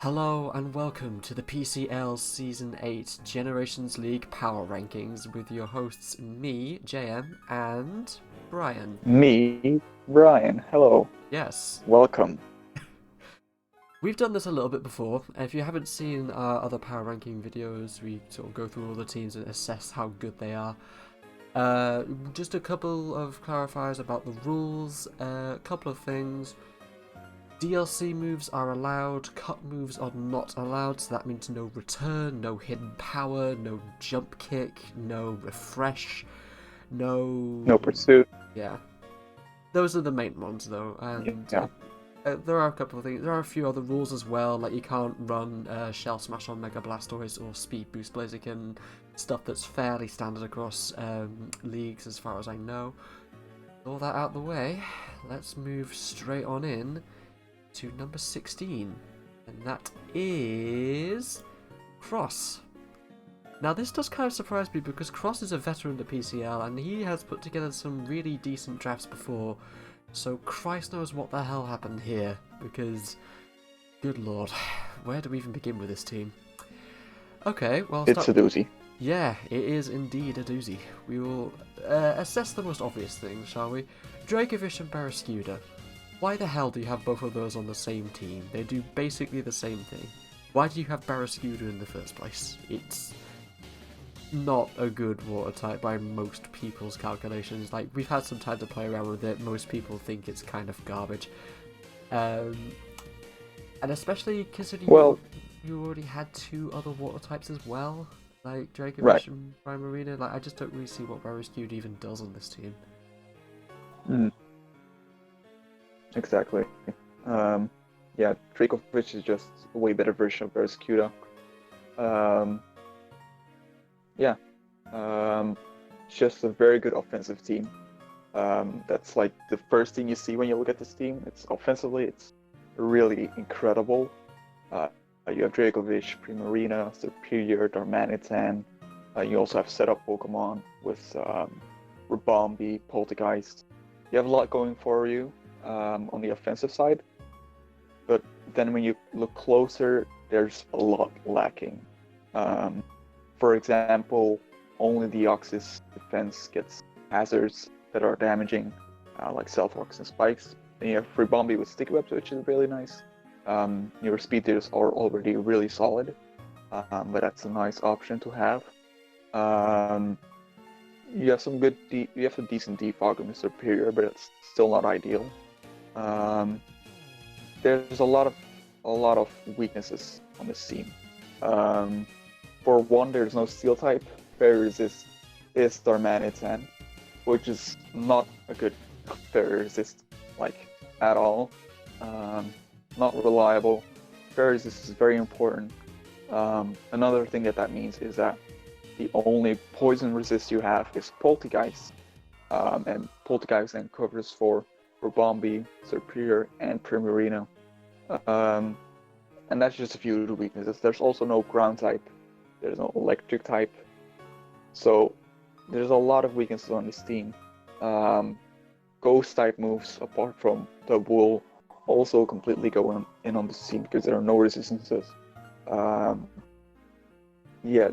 Hello and welcome to the PCL Season 8 Generations League Power Rankings with your hosts me, JM, and Brian. Me, Brian. Hello. Yes. Welcome. We've done this a little bit before. If you haven't seen our other power ranking videos, we sort of go through all the teams and assess how good they are. Just a couple of clarifiers about the rules, a couple of things. DLC moves are allowed, cut moves are not allowed, so that means no return, no hidden power, no jump kick, no refresh, No pursuit. Yeah. Those are the main ones though, and Yeah. there are a couple of things, there are a few other rules as well, like you can't run Shell Smash on Mega Blastoise or Speed Boost Blaziken, stuff that's fairly standard across leagues as far as I know. All that out the way, let's move straight on in to number 16, and that is Cross. Now this does kind of surprise me because Cross is a veteran of the PCL and he has put together some really decent drafts before, so Christ knows what the hell happened here, because good lord, where do we even begin with this team? Okay, well, It's a doozy. Yeah, it is indeed a doozy. We will assess the most obvious things, shall we? Dracovish and Barraskewda. Why the hell do you have both of those on the same team? They do basically the same thing. Why do you have Barraskewda in the first place? It's not a good water type by most people's calculations. Like, we've had some time to play around with it. Most people think it's kind of garbage. And especially considering you already had two other water types as well. Like Dracovish and Primarina. Like, I just don't really see what Barraskewda even does on this team. Exactly. Yeah, Dracovish is just a way better version of Barraskewda. Just a very good offensive team. That's like the first thing you see when you look at this team. It's offensively, it's really incredible. You have Dracovish, Primarina, Superior, Darmanitan. You also have setup Pokemon with Ribombee, Poltergeist. You have a lot going for you on the offensive side, but then when you look closer, there's a lot lacking. For example, only the Deoxys defense gets hazards that are damaging, like Self-Rocks and Spikes. Then you have Ribombee with Sticky Webs, which is really nice. Your speed tiers are already really solid, but that's a nice option to have. You have some good, you have a decent defog in the Superior, but it's still not ideal. There's a lot of weaknesses on this team. For one, there's no Steel type. Fairy Resist is Darmanitan, which is not a good Fairy Resist, like, at all. Not reliable. Fairy Resist is very important. Another thing that means is that the only poison resist you have is Poltergeist, and Poltergeist then covers for Ribombee, Superior, and Primarina. And that's just a few of the weaknesses. There's also no ground type. There's no electric type. So there's a lot of weaknesses on this team. Ghost type moves, apart from the Wool, also completely go in on this team because there are no resistances. Yeah,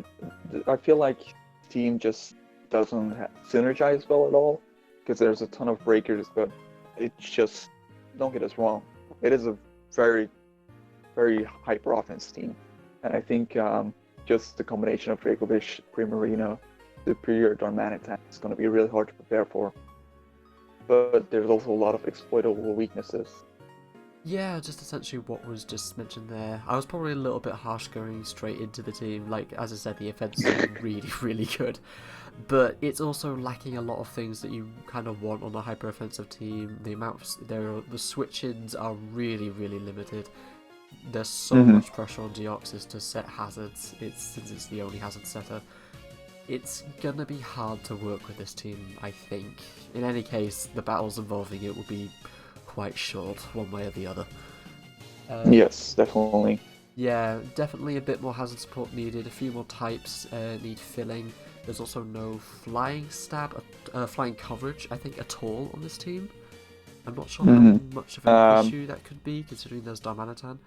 I feel like the team just doesn't synergize well at all because there's a ton of breakers, but it's just, don't get us wrong, it is a very, very hyper offense team. And I think just the combination of Dracovish, Primarina, Superior, Darmanitan is going to be really hard to prepare for. But there's also a lot of exploitable weaknesses. Yeah, just essentially what was just mentioned there. I was probably a little bit harsh going straight into the team. Like, as I said, the offense is really, really good. But it's also lacking a lot of things that you kind of want on a hyper-offensive team. The switch-ins are really, really limited. There's so much pressure on Deoxys to set hazards, since it's the only hazard setter. It's gonna be hard to work with this team, I think. In any case, the battles involving it will be quite short, one way or the other. Yes, definitely. Yeah, definitely a bit more hazard support needed. A few more types need filling. There's also no flying flying coverage, I think, at all on this team. I'm not sure how much of an issue that could be, considering there's Darmanitan.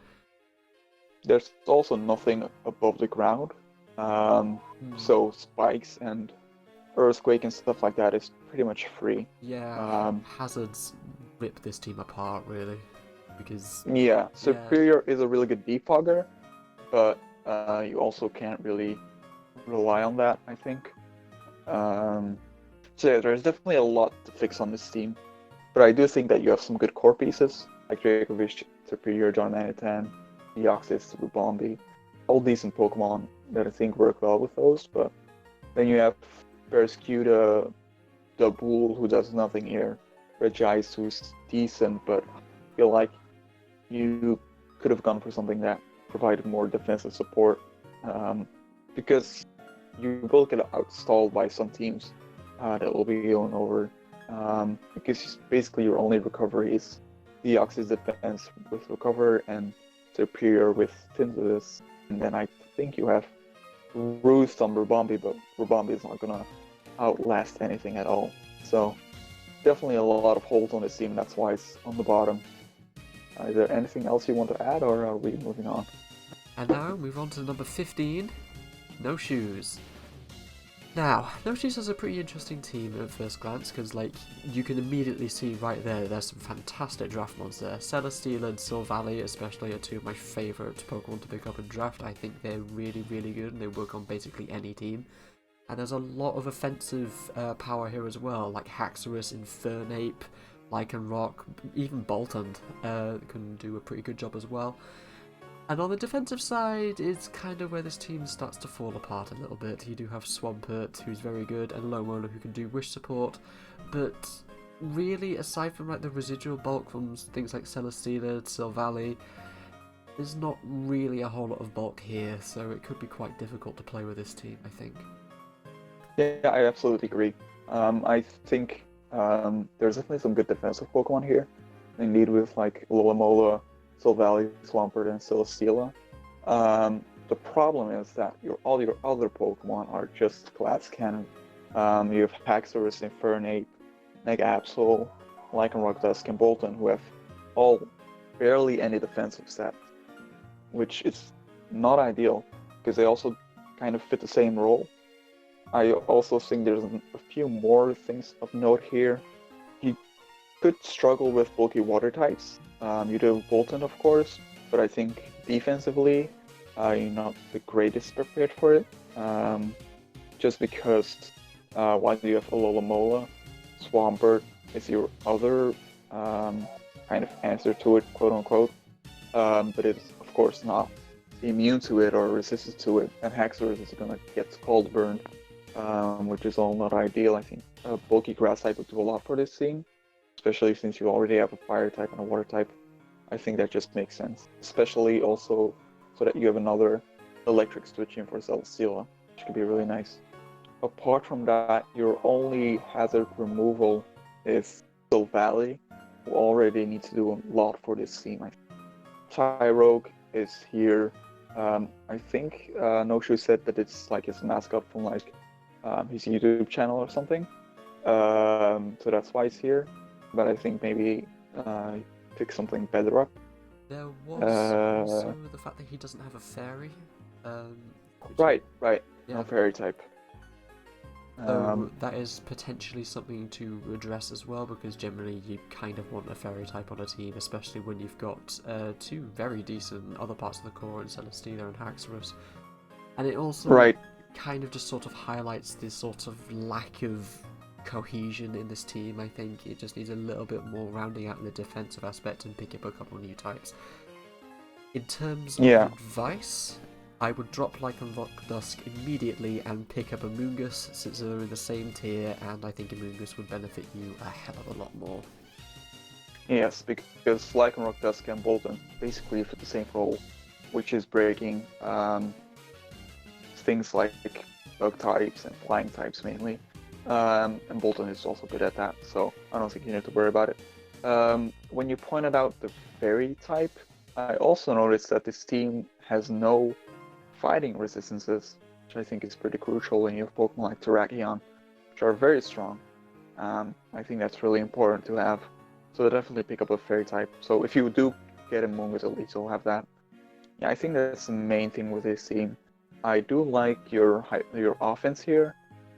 there's also nothing above the ground. So spikes and earthquake and stuff like that is pretty much free. Yeah, hazards rip this team apart, really. Because Yeah, Superior is a really good defogger, but you also can't really rely on that, I think. So yeah, there's definitely a lot to fix on this team. But I do think that you have some good core pieces, like Dracovish, Superior, John Manitan, Deoxys, Rubombi. All decent Pokemon that I think work well with those, but then you have Barraskewda, Dabool, who does nothing here, Regice, who's decent, but I feel like you could have gone for something that provided more defensive support, because you will get outstalled by some teams that will be going over, because basically your only recovery is Deoxys defense with Recover and Superior with Synthesis, and then I think you have Roost on Rubombi, but Rubombi is not gonna outlast anything at all. So definitely a lot of holes on this team, that's why it's on the bottom. Is there anything else you want to add, or are we moving on? And now move on to number 15, NOSHOES. Now, NOSHOES has a pretty interesting team at first glance, because like you can immediately see right there's some fantastic draft mons there. Celesteela and Silvally especially are two of my favourite Pokemon to pick up in draft. I think they're really, really good and they work on basically any team. And there's a lot of offensive power here as well, like Haxorus, Infernape, Lycanroc, even Boltund can do a pretty good job as well. And on the defensive side, it's kind of where this team starts to fall apart a little bit. You do have Swampert, who's very good, and Lomola, who can do wish support. But really, aside from like the residual bulk from things like Celesteela, Silvally, there's not really a whole lot of bulk here, so it could be quite difficult to play with this team, I think. Yeah, I absolutely agree. I think there's definitely some good defensive Pokemon here. Indeed, with like Lomola, Silvally, Swampert, and Celesteela. The problem is that all your other Pokemon are just glass cannon. You have Haxorus, Infernape, Megapsol, Lycanroc, Dusk, and Boltund, who have all barely any defensive stats, which is not ideal, because they also kind of fit the same role. I also think there's a few more things of note here. You could struggle with bulky water types. You do Boltund, of course, but I think defensively, you're not the greatest prepared for it. Just because while you have Alola, Swampert is your other kind of answer to it, quote unquote. But it's of course not immune to it or resistant to it, and Haxorus is gonna get Scald Burned, which is all not ideal. I think a bulky grass type would do a lot for this team, especially since you already have a fire type and a water type. I think that just makes sense, especially also so that you have another electric switch in for Celesteela, which could be really nice. Apart from that, your only hazard removal is Silvally, who already needs to do a lot for this team. Tyrogue is here. I think NOSHOE said that it's like his mascot from like his YouTube channel or something. So that's why it's here. But I think maybe pick something better up. There was also the fact that he doesn't have a fairy. Right. Yeah. No fairy type. So that is potentially something to address as well, because generally you kind of want a fairy type on a team, especially when you've got two very decent other parts of the core in Celesteela and Haxorus. And it also kind of just sort of highlights this sort of lack of cohesion in this team. I think it just needs a little bit more rounding out in the defensive aspect and pick up a couple new types. In terms of advice, I would drop Lycanroc Dusk immediately and pick up Amoonguss, since they're in the same tier, and I think Amoonguss would benefit you a hell of a lot more. Yes, because Lycanroc Dusk and Boltund basically fit the same role, which is breaking things like bug types and flying types mainly. And Boltund is also good at that, so I don't think you need to worry about it. When you pointed out the fairy type, I also noticed that this team has no fighting resistances, which I think is pretty crucial when you have Pokemon like Terrakion, which are very strong. I think that's really important to have, so definitely pick up a fairy type. So if you do get a Moongus, at least you'll have that. Yeah, I think that's the main thing with this team. I do like your offense here,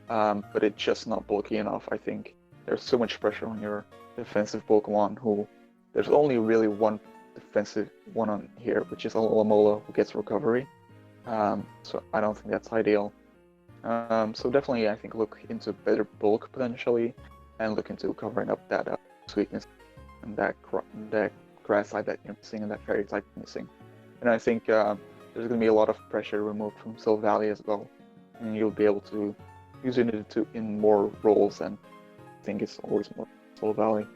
but it's just not bulky enough. I think there's so much pressure on your defensive Pokemon who there's only really one defensive one on here, which is Alomola, who gets recovery. So I don't think that's ideal. So definitely, I think look into better bulk potentially, and look into covering up that weakness and that grass type that you're missing and that fairy type you're missing. And I think there's going to be a lot of pressure removed from Soul Valley as well, and you'll be able to use it in more roles than I think it's always more Soul Valley.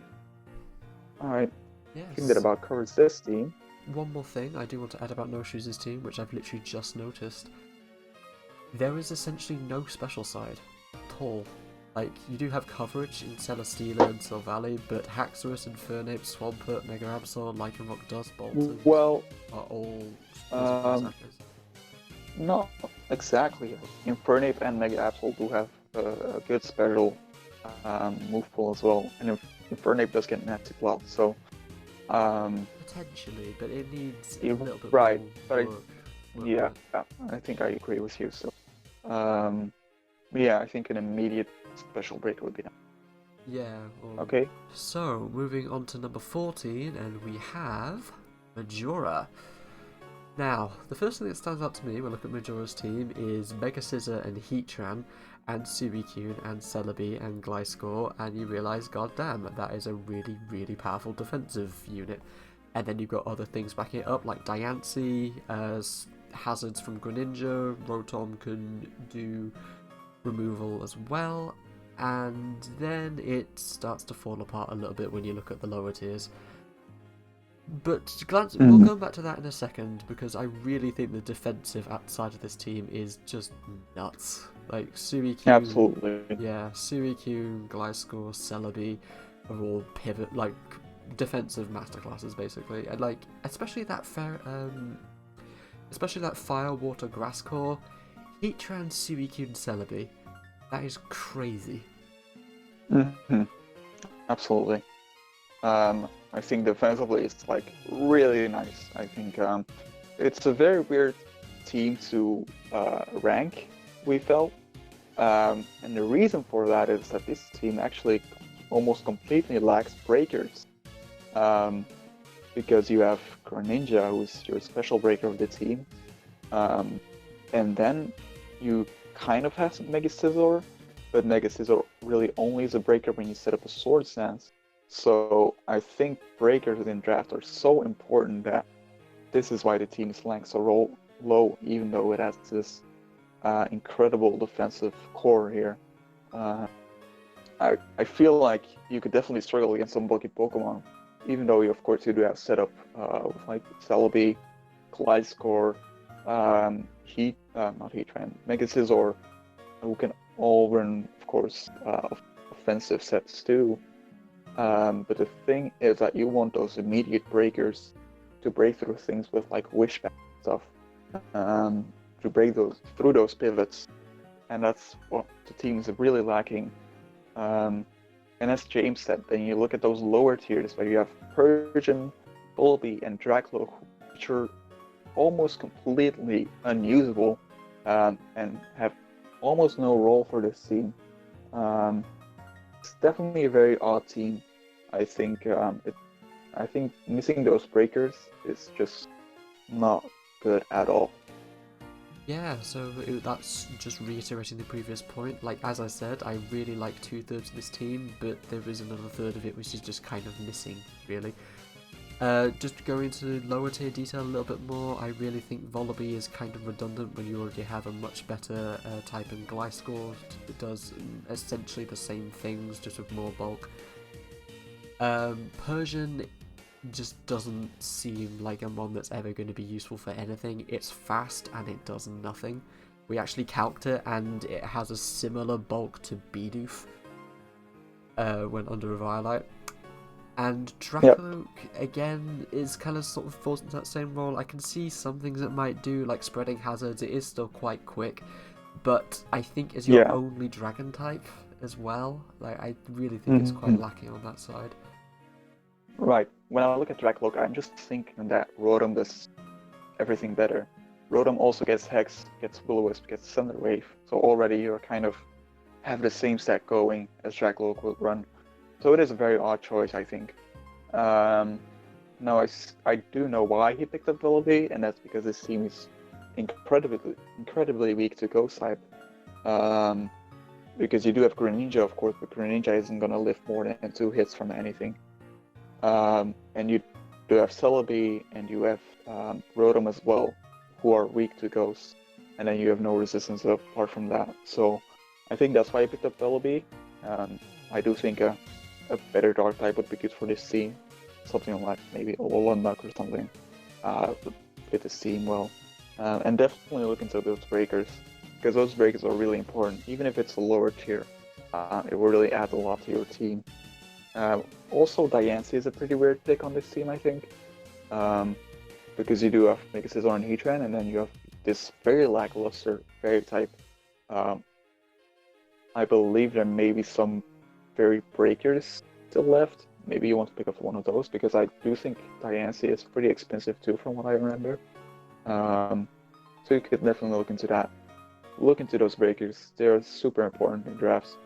All right, Yes. I think that about covers this team. One more thing I do want to add about NOSHOES' team, which I've literally just noticed. There is essentially no special side at all. Like, you do have coverage in Celesteela and Soul Valley, but Haxorus, Infernape, Swampert, Mega Absol, Lycanroc, Dustbolt Well, are all not exactly. Infernape and Mega Absol do have a good special move pool as well, and Infernape does get Nasty Plot, so potentially, but it needs a little bit right, more but work. yeah, I think I agree with you. So, yeah, I think an immediate special break would be nice. Yeah. Okay. So, moving on to number 14, and we have Majora. Now, the first thing that stands out to me when I look at Majora's team is Mega Scizor and Heatran, and Suicune and Celebi and Gliscor, and you realise, goddamn, that is a really, really powerful defensive unit. And then you've got other things backing it up, like Diancie, hazards from Greninja, Rotom can do removal as well, and then it starts to fall apart a little bit when you look at the lower tiers. But we'll go back to that in a second, because I really think the defensive side of this team is just nuts. Like, Suicune... Absolutely. Yeah, Suicune, Gliscor, Celebi are all pivot, like, defensive masterclasses, basically. And, like, especially that Fire, Water, Grass Core, Heatran, Suicune, Celebi. That is crazy. Mm-hmm. Absolutely. I think defensively it's like really nice. I think it's a very weird team to rank, we felt. And the reason for that is that this team actually almost completely lacks breakers. Because you have Greninja, who's your special breaker of the team. And then you kind of have Mega Scizor, but Mega Scizor really only is a breaker when you set up a Sword Stance. So I think breakers in draft are so important that this is why the team is ranked so low, even though it has this incredible defensive core here. I feel like you could definitely struggle against some bulky Pokemon, even though you do have setup with like Celebi, Gliscor, not Heatran, Mega Scizor, who can all run, of course, offensive sets too. But the thing is that you want those immediate breakers to break through things with like Wishbang stuff, to break through those pivots, and that's what the team is really lacking. And as James said, then you look at those lower tiers where you have Persian, Volby, and Draclo, which are almost completely unusable and have almost no role for this team. It's definitely a very odd team. I think missing those breakers is just not good at all. Yeah, so that's just reiterating the previous point. Like, as I said, I really like 2/3 of this team, but there is another third of it which is just kind of missing, really. Just to go into lower tier detail a little bit more, I really think Volby is kind of redundant when you already have a much better type in Gliscor. It does essentially the same things, just with more bulk. Persian just doesn't seem like a mon that's ever going to be useful for anything. It's fast and it does nothing. We actually calced it and it has a similar bulk to Bidoof when under a Violite. And Dracloak, again, is kind of sort of falls into that same role. I can see some things it might do, like spreading hazards. It is still quite quick, but I think as your only dragon type as well, like I really think it's quite lacking on that side. Right. When I look at Dracloak, I'm just thinking that Rotom does everything better. Rotom also gets Hex, gets Will-O-Wisp, gets Thunder Wave, so already you're kind of have the same stack going as Dracloak will run. So it is a very odd choice, I think. Now I do know why he picked up Vullaby, and that's because his team is incredibly weak to Ghost type. Because you do have Greninja, of course, but Greninja isn't gonna lift more than 2 hits from anything. And you do have Celebi, and you have Rotom as well, who are weak to Ghost, and then you have no resistance apart from that. So I think that's why I picked up Vullaby. I do think a better Dark type would be good for this team. Something like maybe Olonduck or something would fit this team well. And definitely look into those breakers, because those breakers are really important. Even if it's a lower tier, it will really add a lot to your team. Also, Diancie is a pretty weird pick on this team, I think. Because you do have Mega Scizor and Heatran, and then you have this very lackluster Fairy type. I believe there may be some Fairy breakers still left. Maybe you want to pick up one of those, because I do think Diancie is pretty expensive too, from what I remember. So you could definitely look into that. Look into those breakers. They're super important in drafts.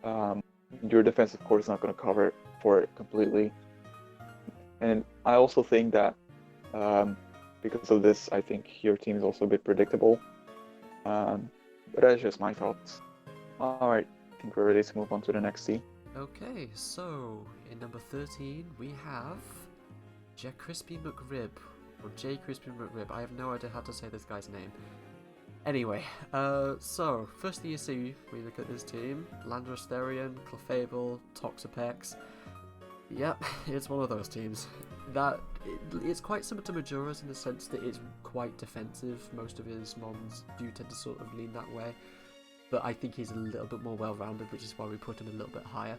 Your defensive core is not going to cover for it completely. And I also think that because of this, I think your team is also a bit predictable. But that's just my thoughts. Alright, I think we're ready to move on to the next team. Okay, so in number 13 we have JACRISYMCRIB, or JACRISYMCRIB. I have no idea how to say this guy's name. Anyway, so first thing you see when you look at this team: Landorus, Therian, Clefable, Toxapex. Yep, it's one of those teams. It's quite similar to Majora's in the sense that it's quite defensive. Most of his mons do tend to sort of lean that way, but I think he's a little bit more well-rounded, which is why we put him a little bit higher.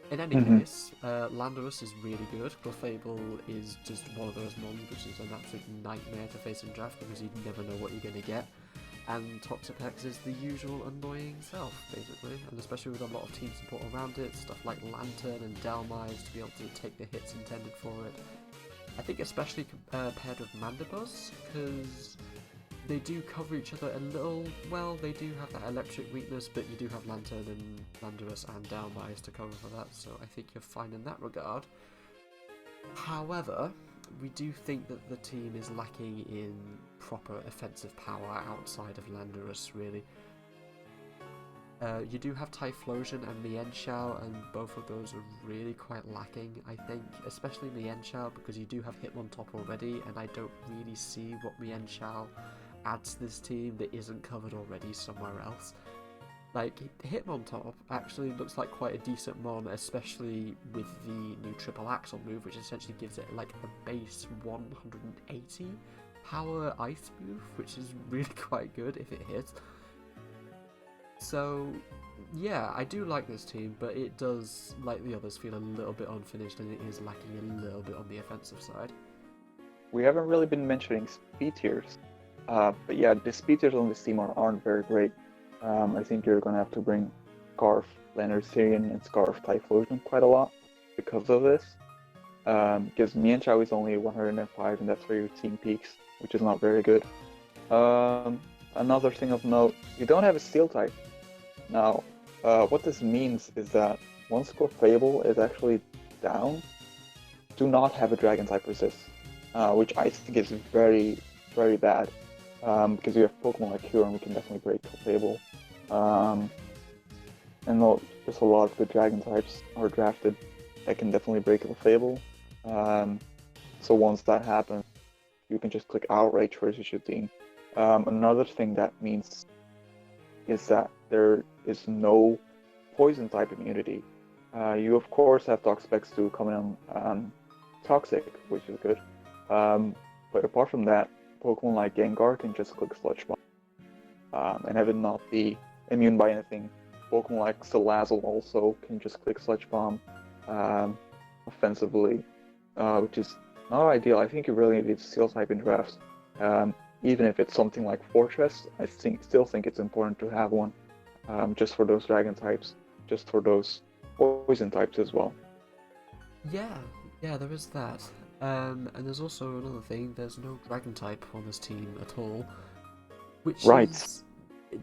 In any case, Landorus is really good. Clefable is just one of those mons which is an absolute nightmare to face in draft, because you never know what you're going to get. And Toxapex is the usual annoying self, basically, and especially with a lot of team support around it, stuff like Lantern and Delmise to be able to take the hits intended for it. I think especially paired with Mandibuzz, because they do cover each other a little well. They do have that electric weakness, but you do have Lantern and Landorus and Delmise to cover for that, so I think you're fine in that regard. However, we do think that the team is lacking in proper offensive power outside of Landorus, really. You do have Typhlosion and Mienshao, and both of those are really quite lacking, I think, especially Mienshao, because you do have Hitmontop already, and I don't really see what Mienshao adds to this team that isn't covered already somewhere else. Like, Hitmontop actually looks like quite a decent mon, especially with the new Triple Axle move, which essentially gives it like a base 180 power ice move, which is really quite good if it hits. So, yeah, I do like this team, but it does, like the others, feel a little bit unfinished, and it is lacking a little bit on the offensive side. We haven't really been mentioning speed tiers, but yeah, the speed tiers on this team aren't very great. I think you're going to have to bring Scarf, Landorus, Therian, and Scarf Typhlosion quite a lot because of this. Because Mienshao is only 105, and that's where your team peaks, which is not very good. Another thing of note, you don't have a Steel type. Now, what this means is that once Clefable is actually down, do not have a Dragon type resist, which I think is very, very bad. Because you have Pokemon like Cure, and we can definitely break Clefable. And just a lot of good Dragon types are drafted that can definitely break Clefable. So once that happens, you can just click Outrage versus your team. Another thing that means is that there is no Poison type immunity. You of course have Toxapex 2 coming on Toxic, which is good. But apart from that, Pokemon like Gengar can just click Sludge Bomb and have it not be immune by anything. Pokemon like Salazzle also can just click Sludge Bomb offensively, which is not ideal. I think you really need Steel type in drafts. Even if it's something like Fortress, I still think it's important to have one, just for those Dragon types, just for those Poison types as well. Yeah, there is that. And there's also another thing, there's no dragon type on this team at all, which Right. is,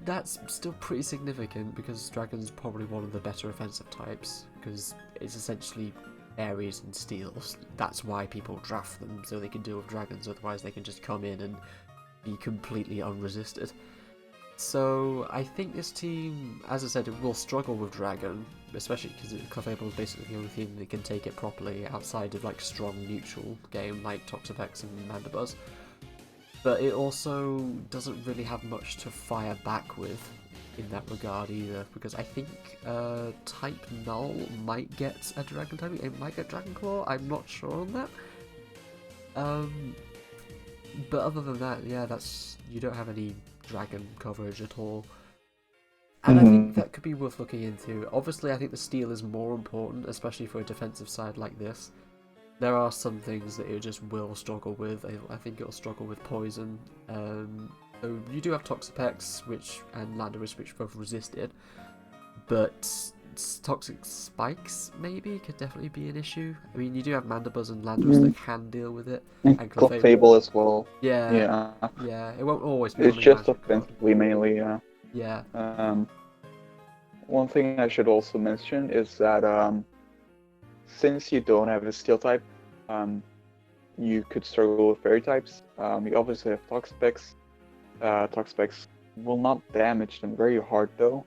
that's still pretty significant because dragon's probably one of the better offensive types, because it's essentially Aries and Steels. That's why people draft them, so they can deal with dragons, otherwise they can just come in and be completely unresisted. So I think this team, as I said, it will struggle with dragon, especially because Clefable is basically the only team that can take it properly outside of like strong neutral game like Toxapex and Mandibuzz. But it also doesn't really have much to fire back with in that regard either, because I think type Null might get a dragon type. It might get Dragon Claw. I'm not sure on that. But other than that, yeah, you don't have any dragon coverage at all. And I think that could be worth looking into. Obviously, I think the steel is more important, especially for a defensive side like this. There are some things that it just will struggle with. I think it'll struggle with poison. So you do have Toxapex, and Landorus, which both resisted, but toxic spikes maybe could definitely be an issue. I mean, you do have Mandibuzz and Landorus that can deal with it, and Clefable as well. Yeah, it won't always be. It's just offensively mainly, yeah. Yeah. One thing I should also mention is that since you don't have a steel type, you could struggle with fairy types. You obviously have Toxapex. Toxapex will not damage them very hard though.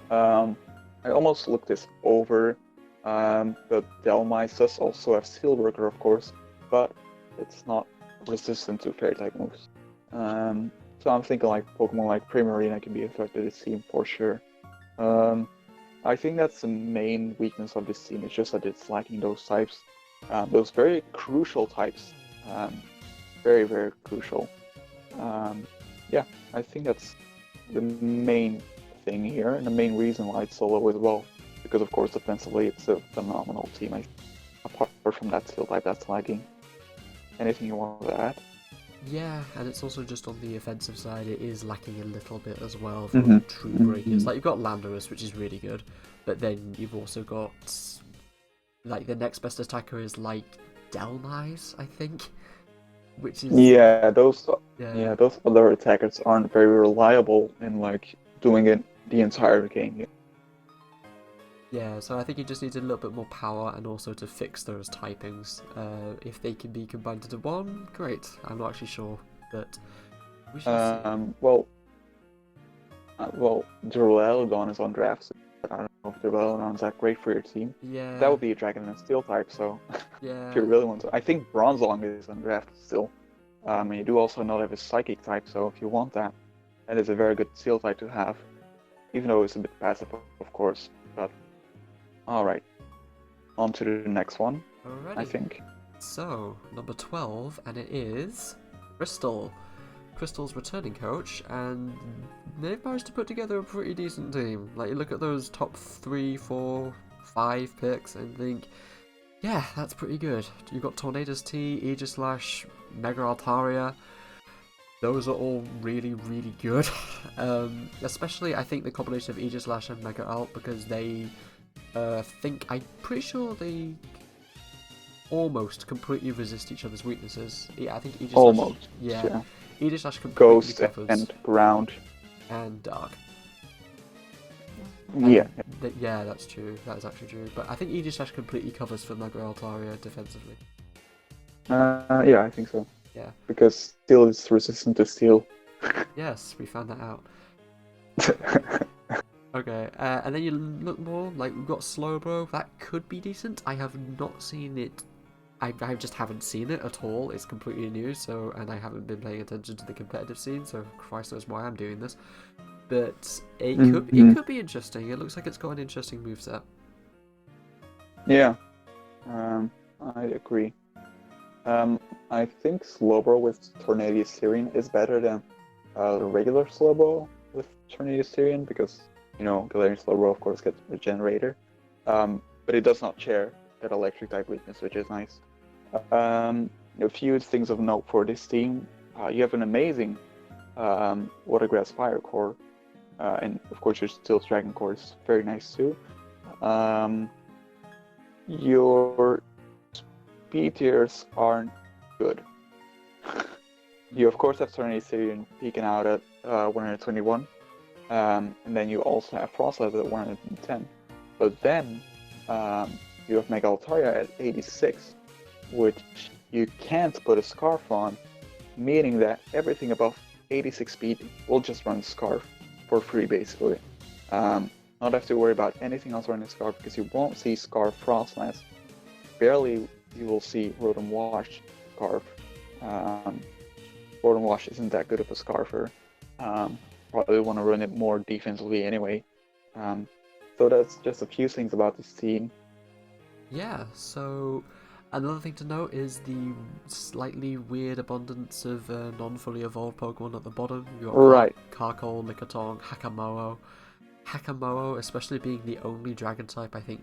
I almost looked this over, but Delmises also have Steelworker, of course, but it's not resistant to fairy type moves. So I'm thinking like Pokemon like Primarina can be a threat to this team for sure. I think that's the main weakness of this team. It's just that it's lacking those types, those very crucial types, very, very crucial. Yeah, I think that's the main thing here, and the main reason why it's so low as well. Because of course, defensively, it's a phenomenal team. Apart from that steel type that's lagging. Anything you want to add? Yeah, and it's also just on the offensive side, it is lacking a little bit as well from true breakers. Like, you've got Landorus, which is really good, but then you've also got, like, the next best attacker is, like, Delmise, I think, which is... Yeah, those other attackers aren't very reliable in, like, doing it the entire game. Yeah, so I think you just need a little bit more power and also to fix those typings. If they can be combined into one, great. I'm not actually sure, but we shall see. Well, Duraludon is on draft, so I don't know if Duraludon's that great for your team. Yeah. That would be a Dragon and Steel type, so yeah. if you really want to. I think Bronzong is on draft still. And you do also not have a Psychic type, so if you want that, that is a very good Steel type to have. Even though it's a bit passive, of course, but... Alright, on to the next one, Alrighty. I think. So, number 12, and it is Crystal. Crystal's returning coach, and they've managed to put together a pretty decent team. Like, you look at those top 3, 4, 5 picks and think, yeah, that's pretty good. You've got Tornadus T, Aegislash, Mega Altaria. Those are all really, really good. Especially, I think, the combination of Aegislash and Mega Alt, because they... I'm pretty sure they almost completely resist each other's weaknesses. Yeah, I think Aegislash... Almost, yeah. Aegislash completely Ghost covers... and Ground. And Dark. Yeah. Yeah, that's true. That is actually true. But I think Aegislash completely covers for Mega Altaria defensively. Yeah, I think so. Yeah. Because Steel is resistant to Steel. Yes, we found that out. Okay, and then you look more, like, we've got Slowbro, that could be decent. I have not seen it, I just haven't seen it at all, it's completely new, and I haven't been paying attention to the competitive scene, so Christ knows why I'm doing this. But it could be interesting, it looks like it's got an interesting moveset. Yeah, I agree. I think Slowbro with Tornadius Tyrian is better than the regular Slowbro with Tornadius Tyrian, because you know, Galarian Slowbro, of course, gets Regenerator, but it does not share that electric type weakness, which is nice. A few things of note for this team: you have an amazing Watergrass Fire Core, and of course, your Steel Dragon Core is very nice too. Your speed tiers aren't good. You of course have Serenity Stadium peaking out at 121, and then you also have Frostlight at 110. But then you have Mega Altaria at 86, which you can't put a Scarf on, meaning that everything above 86 speed will just run Scarf for free, basically. Not have to worry about anything else running Scarf, because you won't see Scarf Frostlass. Barely you will see Rotom Wash Scarf. Rotom Wash isn't that good of a Scarfer. Probably want to run it more defensively anyway. So that's just a few things about this team. Yeah, so another thing to note is the slightly weird abundance of non-fully evolved Pokemon at the bottom. You've got Right. Carkol, Lickitung, Hakamoa. Hakamoa, especially being the only Dragon type, I think.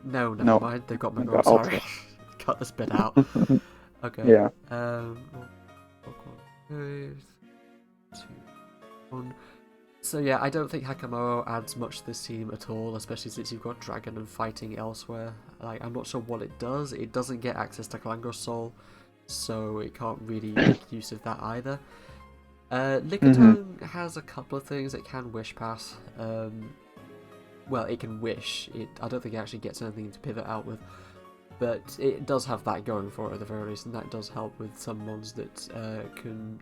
No, never mind. They've got Mega Altaria. Cut this bit out. Okay. Yeah. Pokemon 2, 1. So yeah, I don't think Hakamoa adds much to this team at all, especially since you've got Dragon and Fighting elsewhere. Like, I'm not sure what it does. It doesn't get access to Clangor Soul, so it can't really make use of that either. Lickitung has a couple of things it can Wish Pass. Well, it can Wish. I don't think it actually gets anything to pivot out with, but it does have that going for it at the very least, and that does help with some mons that can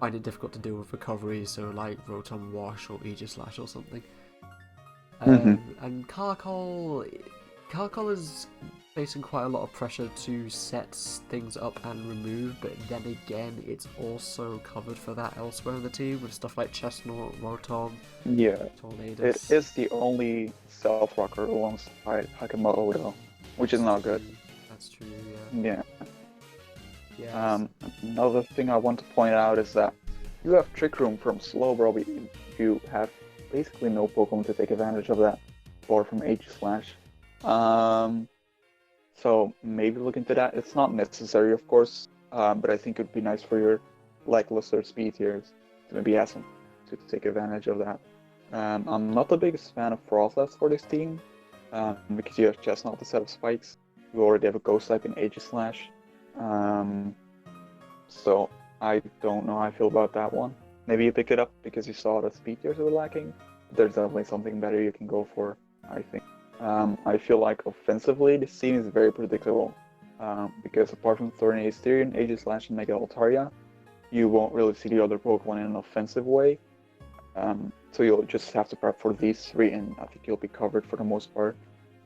find it difficult to deal with recovery, so like Rotom Wash or Aegislash or something. And Carkol is facing quite a lot of pressure to set things up and remove, but then again, it's also covered for that elsewhere in the team with stuff like Chestnut, Rotom, Tornadus. It is the only self-rocker alongside Hakamoa, though, which is not good. That's true, Yeah. Yes. Another thing I want to point out is that you have Trick Room from Slowbro, but you have basically no Pokemon to take advantage of that, or from Aegislash. So maybe look into that. It's not necessary, of course, but I think it would be nice for your lackluster speed tiers to maybe ask them to take advantage of that. I'm not the biggest fan of Frostlass for this team, because you have Chestnut the set of spikes. You already have a Ghost type in Aegislash. So I don't know how I feel about that one. Maybe you pick it up because you saw that speed tiers were lacking. There's definitely something better you can go for, I think. I feel like offensively this team is very predictable, because apart from Thorny Asterion, Aegislash, and Mega Altaria, you won't really see the other Pokemon in an offensive way. So you'll just have to prep for these three, and I think you'll be covered for the most part.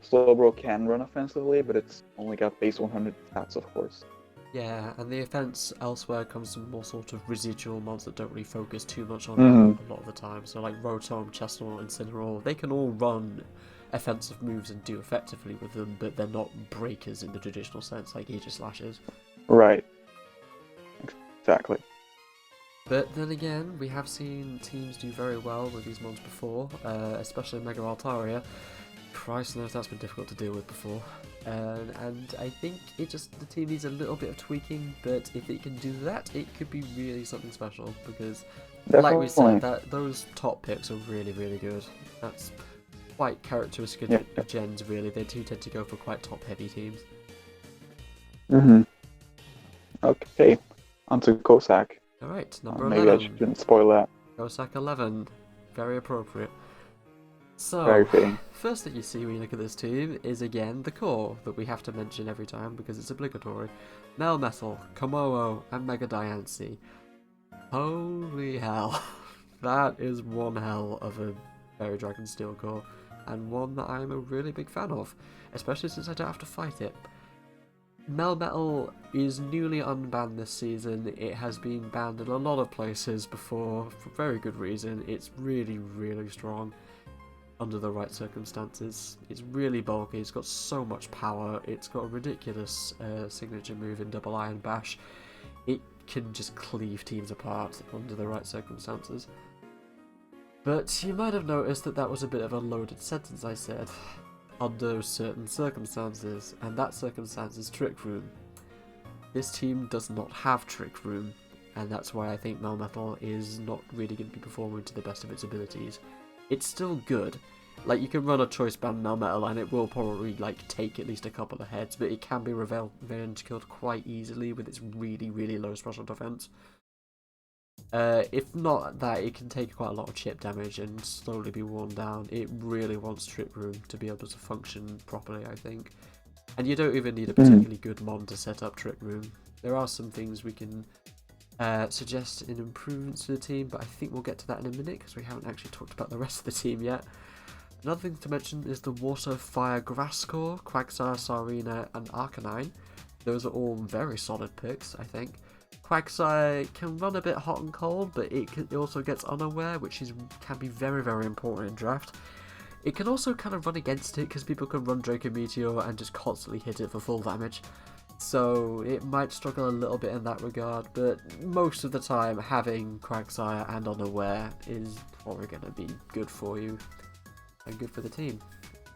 Slowbro can run offensively, but it's only got base 100 stats, of course. Yeah, and the offense elsewhere comes from more sort of residual mons that don't really focus too much on it a lot of the time. So like Rotom, Chestnut, and Incineroar, they can all run offensive moves and do effectively with them, but they're not breakers in the traditional sense like Aegislash is. Right. Exactly. But then again, we have seen teams do very well with these mons before, especially Mega Altaria. Christ knows that's been difficult to deal with before. And I think the team needs a little bit of tweaking, but if it can do that, it could be really something special, because like we said, those top picks are really, really good. That's quite characteristic of gens, really. They do tend to go for quite top-heavy teams. Okay, on to Cossack. Alright, number 11. Maybe I shouldn't spoil that. Cossack 11. Very appropriate. So, very fitting. First thing you see when you look at this team is again the core that we have to mention every time because it's obligatory. Melmetal, Kommo-o, and Mega Diancie. Holy hell. That is one hell of a Fairy Dragon Steel core, and one that I'm a really big fan of, especially since I don't have to fight it. Melmetal is newly unbanned this season. It has been banned in a lot of places before for very good reason. It's really, really strong under the right circumstances. It's really bulky, it's got so much power, it's got a ridiculous signature move in Double Iron Bash. It can just cleave teams apart under the right circumstances. But you might have noticed that was a bit of a loaded sentence I said. Under certain circumstances, and that circumstance is Trick Room. This team does not have Trick Room, and that's why I think Melmetal is not really going to be performing to the best of its abilities. It's still good, Like, you can run a choice band Melmetal and it will probably, like, take at least a couple of heads, but it can be revenge killed quite easily with its really, really low special defense. If not that, it can take quite a lot of chip damage and slowly be worn down. It really wants Trick Room to be able to function properly, I think. And you don't even need a particularly good mon to set up Trick Room. There are some things we can suggest in improvements to the team, but I think we'll get to that in a minute because we haven't actually talked about the rest of the team yet. Another thing to mention is the Water, Fire, Grass core, Quagsire, Sarina, and Arcanine. Those are all very solid picks, I think. Quagsire can run a bit hot and cold, but it also gets Unaware, which can be very, very important in draft. It can also kind of run against it because people can run Draco Meteor and just constantly hit it for full damage. So it might struggle a little bit in that regard, but most of the time having Quagsire and Unaware is probably going to be good for you and good for the team.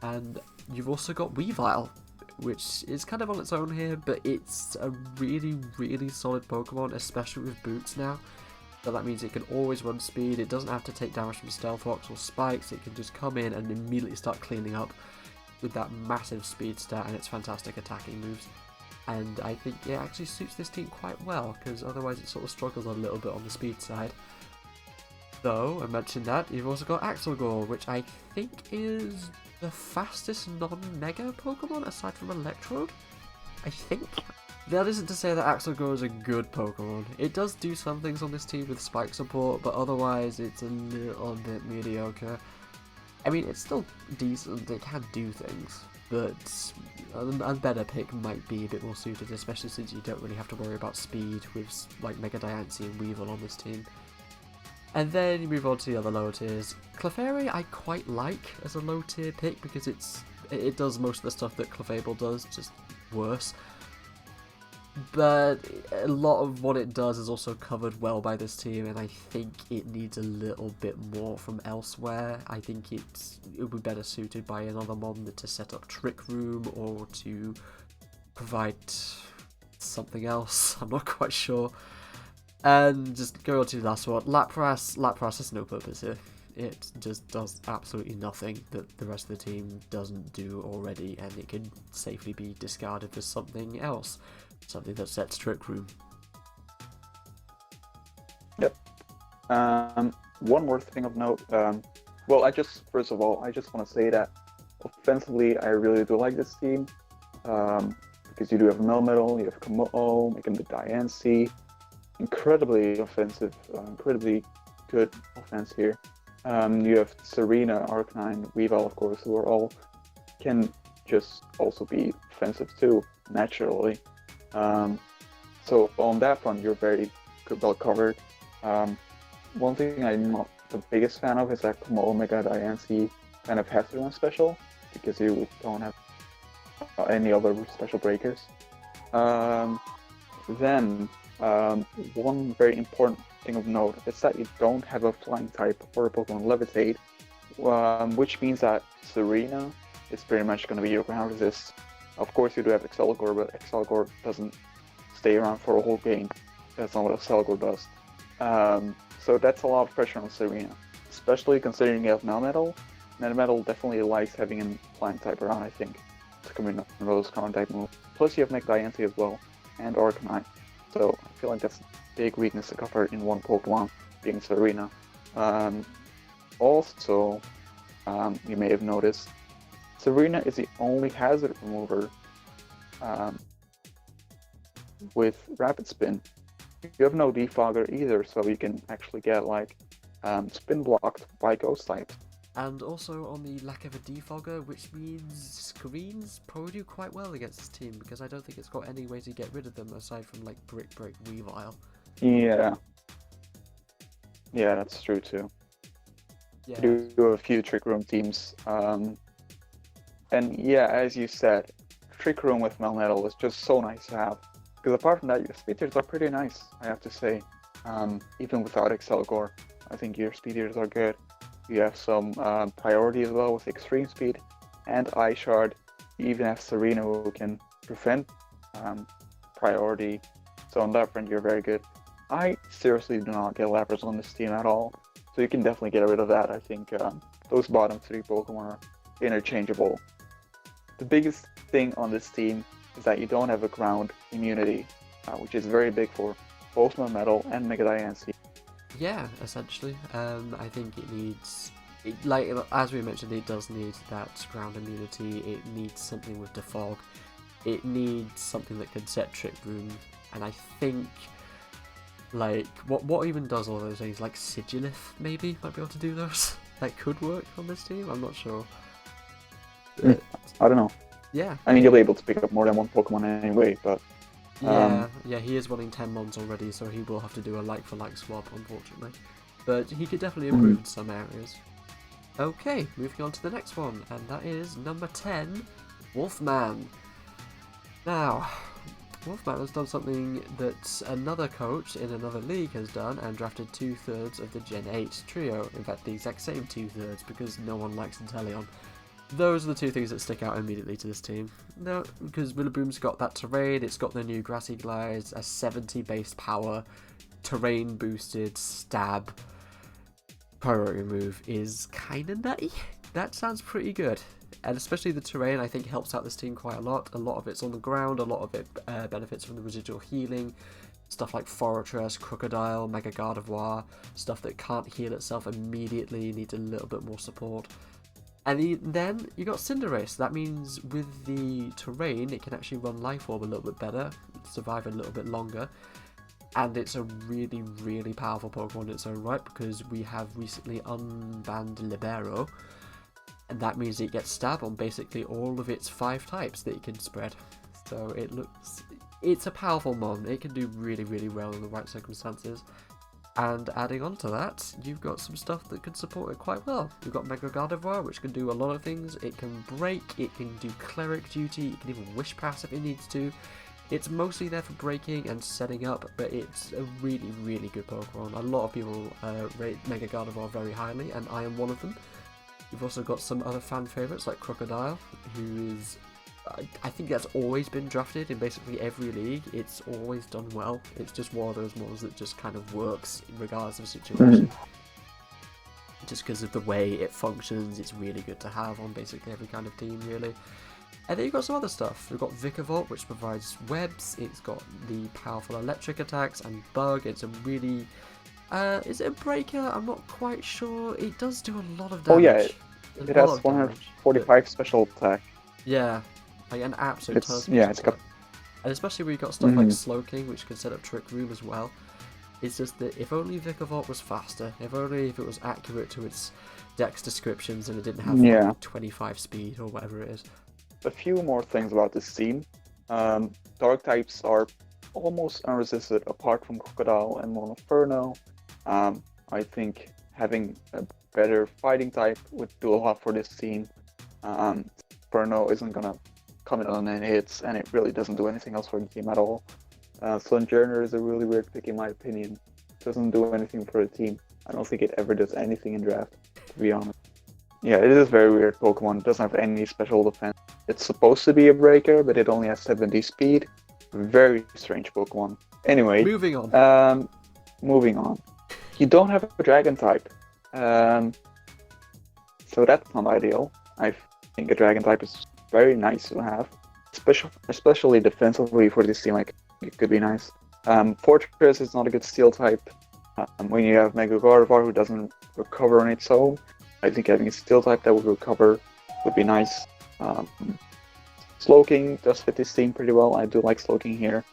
And you've also got Weavile, which is kind of on its own here, but it's a really, really solid Pokemon, especially with Boots now. So that means it can always run speed, it doesn't have to take damage from Stealth Rocks or Spikes, it can just come in and immediately start cleaning up with that massive speed stat and its fantastic attacking moves. And I think it actually suits this team quite well, because otherwise it sort of struggles a little bit on the speed side. Though, I mentioned that, you've also got Axelgore, which I think is the fastest non-Mega Pokemon aside from Electrode? I think? That isn't to say that Axelgore is a good Pokemon. It does do some things on this team with Spike support, but otherwise it's a little bit mediocre. I mean, it's still decent, it can do things, but a better pick might be a bit more suited, especially since you don't really have to worry about speed with like Mega Diancie and Weevil on this team. And then you move on to the other lower tiers. Clefairy I quite like as a low tier pick because it does most of the stuff that Clefable does, just worse. But a lot of what it does is also covered well by this team, and I think it needs a little bit more from elsewhere. I think it would be better suited by another mon to set up Trick Room or to provide something else. I'm not quite sure. And just go on to the last one. Lapras. Lapras has no purpose here. It just does absolutely nothing that the rest of the team doesn't do already, and it can safely be discarded for something else. Something that sets Trick Room. Yep. One more thing of note. Well, first of all, I just want to say that offensively, I really do like this team. Because you do have Melmetal, you have Komodo, making the Diancie. Incredibly offensive, incredibly good offense here. You have Serena, Arcanine, Weavile, of course, who are all can just also be offensive too, naturally. So on that front, you're very good, well covered. One thing I'm not the biggest fan of is that Komodo Mega Diancie kind of has to run special because you don't have any other special breakers. Then one very important thing of note is that you don't have a flying type for a Pokemon Levitate, which means that Serena is pretty much going to be your ground resist. Of course, you do have Excelgor, but Excelgor doesn't stay around for a whole game. That's not what Excelgor does. So that's a lot of pressure on Serena, especially considering you have Melmetal. Melmetal definitely likes having a flying type around, I think, to come in those common type moves. Plus, you have Mega Diancie as well, and Arcanine. So I feel like that's a big weakness to cover in one Pokemon, being Serena. Also, you may have noticed, Serena is the only hazard remover with Rapid Spin. You have no Defogger either, so you can actually get like spin blocked by Ghost types. And also on the lack of a defogger, which means screens probably do quite well against this team, because I don't think it's got any way to get rid of them aside from like Brick Break Weavile. Yeah, that's true too. Yeah. You do have a few Trick Room teams. And yeah, as you said, Trick Room with Melmetal is just so nice to have. Because apart from that, your speed tiers are pretty nice, I have to say. Even without Excelgor, I think your speed tiers are good. You have some priority as well with Extreme Speed and Eye Shard. You even have Serena who can prevent priority. So on that front, you're very good. I seriously do not get Lapras on this team at all. So you can definitely get rid of that. I think those bottom 3 Pokemon are interchangeable. The biggest thing on this team is that you don't have a ground immunity, which is very big for Wolfman Metal and Mega Diancie. Yeah, essentially. I think it needs, like as we mentioned, it does need that ground immunity. It needs something with Defog. It needs something that can set Trick Room, and I think like what even does all those things, like Sigilith maybe might be able to do those. That could work on this team. I'm not sure. I don't know. Yeah. I mean, you'll be able to pick up more than one Pokemon anyway, but yeah, he is running 10 mons already, so he will have to do a like-for-like swap, unfortunately. But he could definitely improve in some areas. Okay, moving on to the next one, and that is number 10, Wolfman. Now, Wolfman has done something that another coach in another league has done, and drafted 2/3 of the Gen 8 trio. In fact, the exact same 2/3, because no one likes Inteleon. Those are the 2 things that stick out immediately to this team. No, because Rillaboom's got that terrain, it's got the new Grassy Glides, a 70 based power, terrain boosted stab. Priority move is kinda nutty. That sounds pretty good. And especially the terrain, I think, helps out this team quite a lot. A lot of it's on the ground, a lot of it benefits from the residual healing. Stuff like Fortress, Crocodile, Mega Gardevoir, stuff that can't heal itself immediately, needs a little bit more support. And then you got Cinderace. That means with the terrain, it can actually run Life Orb a little bit better, survive a little bit longer, and it's a really, really powerful Pokemon in its own right, because we have recently unbanned Libero, and that means it gets stab on basically all of its 5 types that it can spread. So it's a powerful mon. It can do really, really well in the right circumstances. And adding on to that, you've got some stuff that can support it quite well. You've got Mega Gardevoir, which can do a lot of things. It can break, it can do cleric duty, it can even wish pass if it needs to. It's mostly there for breaking and setting up, but it's a really, really good Pokemon. A lot of people rate Mega Gardevoir very highly, and I am one of them. You've also got some other fan favourites like Crocodile, who is, I think that's always been drafted in basically every league. It's always done well. It's just one of those models that just kind of works regardless of situation. Just because of the way it functions, it's really good to have on basically every kind of team, really. And then you've got some other stuff. We've got Vikavolt, which provides webs. It's got the powerful electric attacks and bug. It's a really... is it a breaker? I'm not quite sure. It does do a lot of damage. Oh yeah, it has 145 special attack. Yeah. Like an absolute ton. Yeah, it's got... And especially when you've got stuff like Slowking, which can set up Trick Room as well. It's just that if only Vikavolt was faster, if only if it was accurate to its dex descriptions and it didn't have like 25 speed or whatever it is. A few more things about this team. Dark types are almost unresisted apart from Crocodile and Monoferno. I think having a better fighting type would do a lot for this team. Inferno isn't gonna come in on any hits, and it really doesn't do anything else for the team at all. Sojourner is a really weird pick in my opinion. Doesn't do anything for the team. I don't think it ever does anything in draft, to be honest. Yeah, it is a very weird Pokemon. It doesn't have any special defense. It's supposed to be a breaker, but it only has 70 speed. Very strange Pokemon. Anyway, moving on. You don't have a dragon type. So that's not ideal. I think a dragon type is very nice to have. Especially defensively for this team, like, it could be nice. Fortress is not a good steel type. When you have Mega Gardevoir who doesn't recover on its own, I think having a steel type that would recover would be nice. Slowking does fit this team pretty well. I do like Slowking here.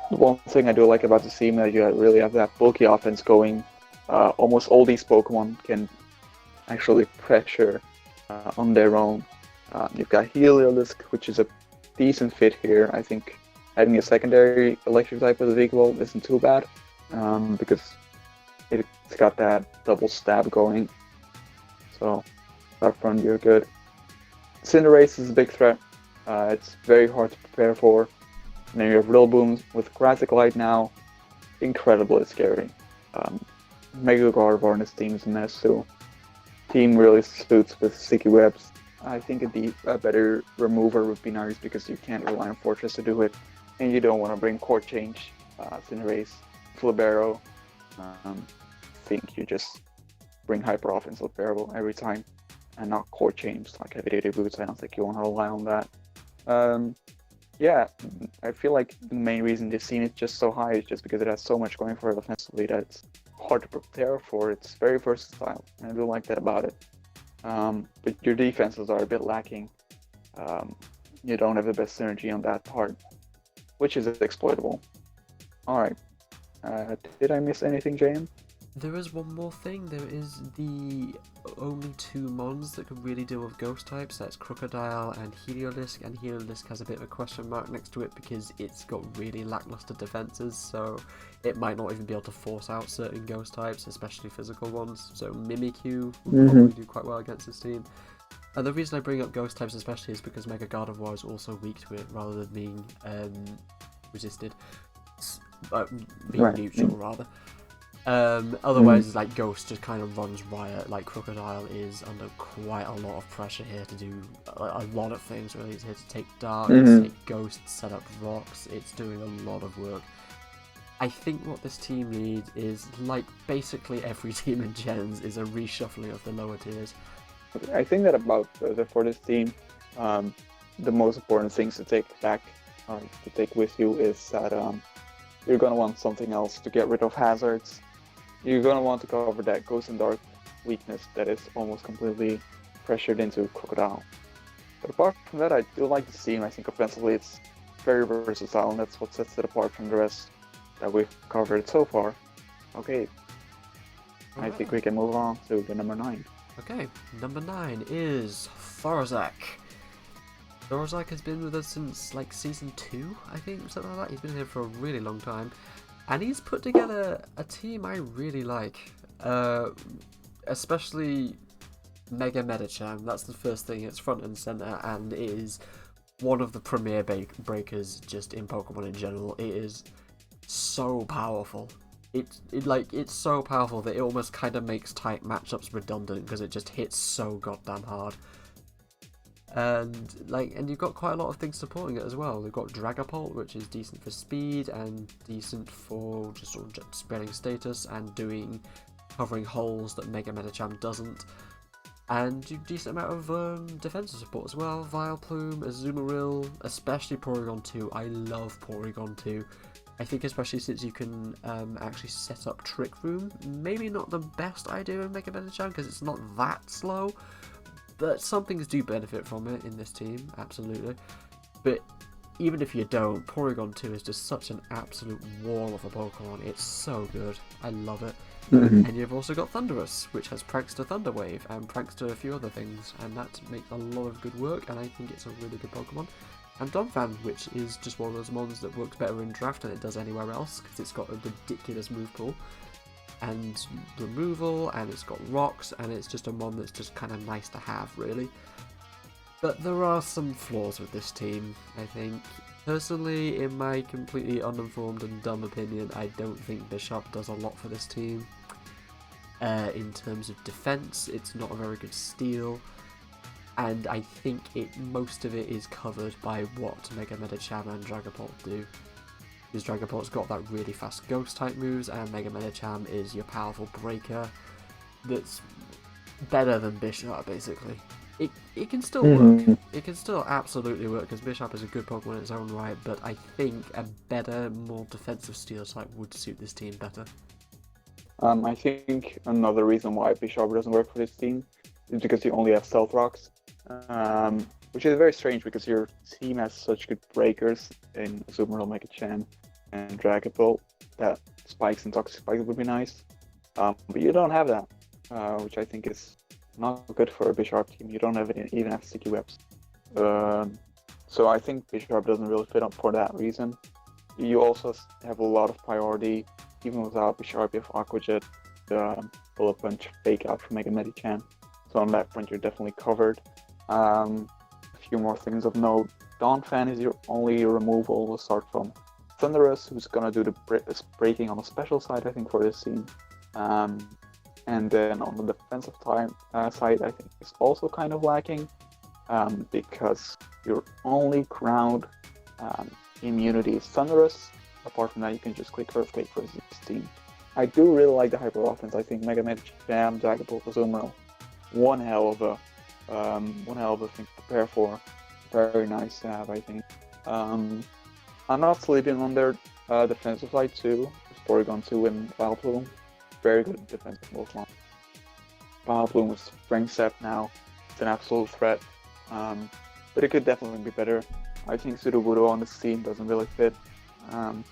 One thing I do like about this team is that you really have that bulky offense going. Almost all these Pokemon can actually pressure on their own. You've got Heliolisk, which is a decent fit here. I think having a secondary electric type of the Vikavolt isn't too bad, because it's got that double stab going. So up front, you're good. Cinderace is a big threat. It's very hard to prepare for. And then you have Rillaboom with Grassy Glide now. Incredibly scary. Mega Gardevoir in this team is a mess too. Team really suits with sticky webs. I think a better remover would be nice because you can't rely on Fortress to do it. And you don't want to bring Court Change, Cinderace, Libero. think you just bring hyper offensive variable every time and not core change like heavy duty boots. I don't think you want to rely on that. Yeah, I feel like the main reason this team is just so high is just because it has so much going for it offensively that it's hard to prepare for. It's very versatile, and I do like that about it. But your defenses are a bit lacking. You don't have the best synergy on that part, which is exploitable. Alright, did I miss anything, JM? There is one more thing. There is the only two mons that can really deal with ghost types. That's Crocodile and Heliolisk, and Heliolisk has a bit of a question mark next to it because it's got really lackluster defenses, so it might not even be able to force out certain ghost types, especially physical ones. So Mimikyu will probably do quite well against this team. And the reason I bring up ghost types especially is because Mega Gardevoir is also weak to it rather than being resisted. Being neutral rather. Otherwise, like Ghost just kind of runs riot. Like Crocodile is under quite a lot of pressure here to do a lot of things. Really, it's here to take Dark, take Ghost, set up rocks. It's doing a lot of work. I think what this team needs is, like basically every team in Gens, is a reshuffling of the lower tiers. I think that about for this team, the most important things to take back, to take with you, is that you're gonna want something else to get rid of hazards. You're going to want to cover that Ghost and Dark weakness that is almost completely pressured into Crocodile. But apart from that, I do like this team. I think offensively it's very versatile, and that's what sets it apart from the rest that we've covered so far. Okay, I think we can move on to the number 9. Okay, number 9 is Thorazak. Thorazak has been with us since like season 2, I think, something like that. He's been here for a really long time. And he's put together a team I really like, especially Mega Medicham. That's the first thing, it's front and center, and it is one of the premier breakers just in Pokemon in general. It is so powerful. It's so powerful that it almost kind of makes type matchups redundant because it just hits so goddamn hard. And you've got quite a lot of things supporting it as well. We've got Dragapult, which is decent for speed and decent for just sort of spreading status and covering holes that Mega Medicham doesn't. And a decent amount of defensive support as well. Vileplume, Azumarill, especially Porygon 2. I love Porygon 2. I think especially since you can actually set up Trick Room. Maybe not the best idea of Mega Medicham because it's not that slow. But some things do benefit from it in this team, absolutely. But even if you don't, Porygon 2 is just such an absolute wall of a Pokemon. It's so good. I love it. And you've also got Thundurus, which has Prankster Thunder Wave and Prankster a few other things. And that makes a lot of good work, and I think it's a really good Pokemon. And Donphan, which is just one of those mons that works better in draft than it does anywhere else, because it's got a ridiculous move pool. And removal, and it's got rocks, and it's just a mon that's just kind of nice to have, really. But there are some flaws with this team, I think. Personally, in my completely uninformed and dumb opinion, I don't think Bishop does a lot for this team. In terms of defense, it's not a very good steal, and I think most of it is covered by what Mega Medicham and Dragapult do. Because Dragapult's got that really fast ghost type moves, and Mega Medicham is your powerful breaker that's better than Bishop, basically. It can still work. It can still absolutely work, because Bishop is a good Pokemon in its own right, but I think a better, more defensive steel type would suit this team better. I think another reason why Bishop doesn't work for this team is because you only have Stealth Rocks. Which is very strange because your team has such good breakers in Azumarill, Megacham, and Dragapult that Spikes and Toxic Spikes would be nice. But you don't have that, which I think is not good for a Bishop team. You don't even have Sticky Webs. So I think Bishop doesn't really fit up for that reason. You also have a lot of priority, even without Bishop. You have Aqua Jet, Bullet Punch, Fake Out from Mega Medicham. So on that front, you're definitely covered. A few more things of note. Donphan is your only removal. We'll start from Thundurus, who's gonna do the breaking on the special side, I think, for this scene. And then on the defensive side, I think is also kind of lacking, because your only ground immunity is Thundurus. Apart from that, you can just click Earthquake for this team. I do really like the hyper offense. I think Mega Jam, Dragapult, Azumarill, one hell of a thing to prepare for. Very nice to have, I think. I'm not sleeping on their defensive side too. Porygon 2 and Vileplume, very good defensive Wolfman. Vileplume with Spring Step now, it's an absolute threat. But it could definitely be better. I think Sudowoodo on this team doesn't really fit. I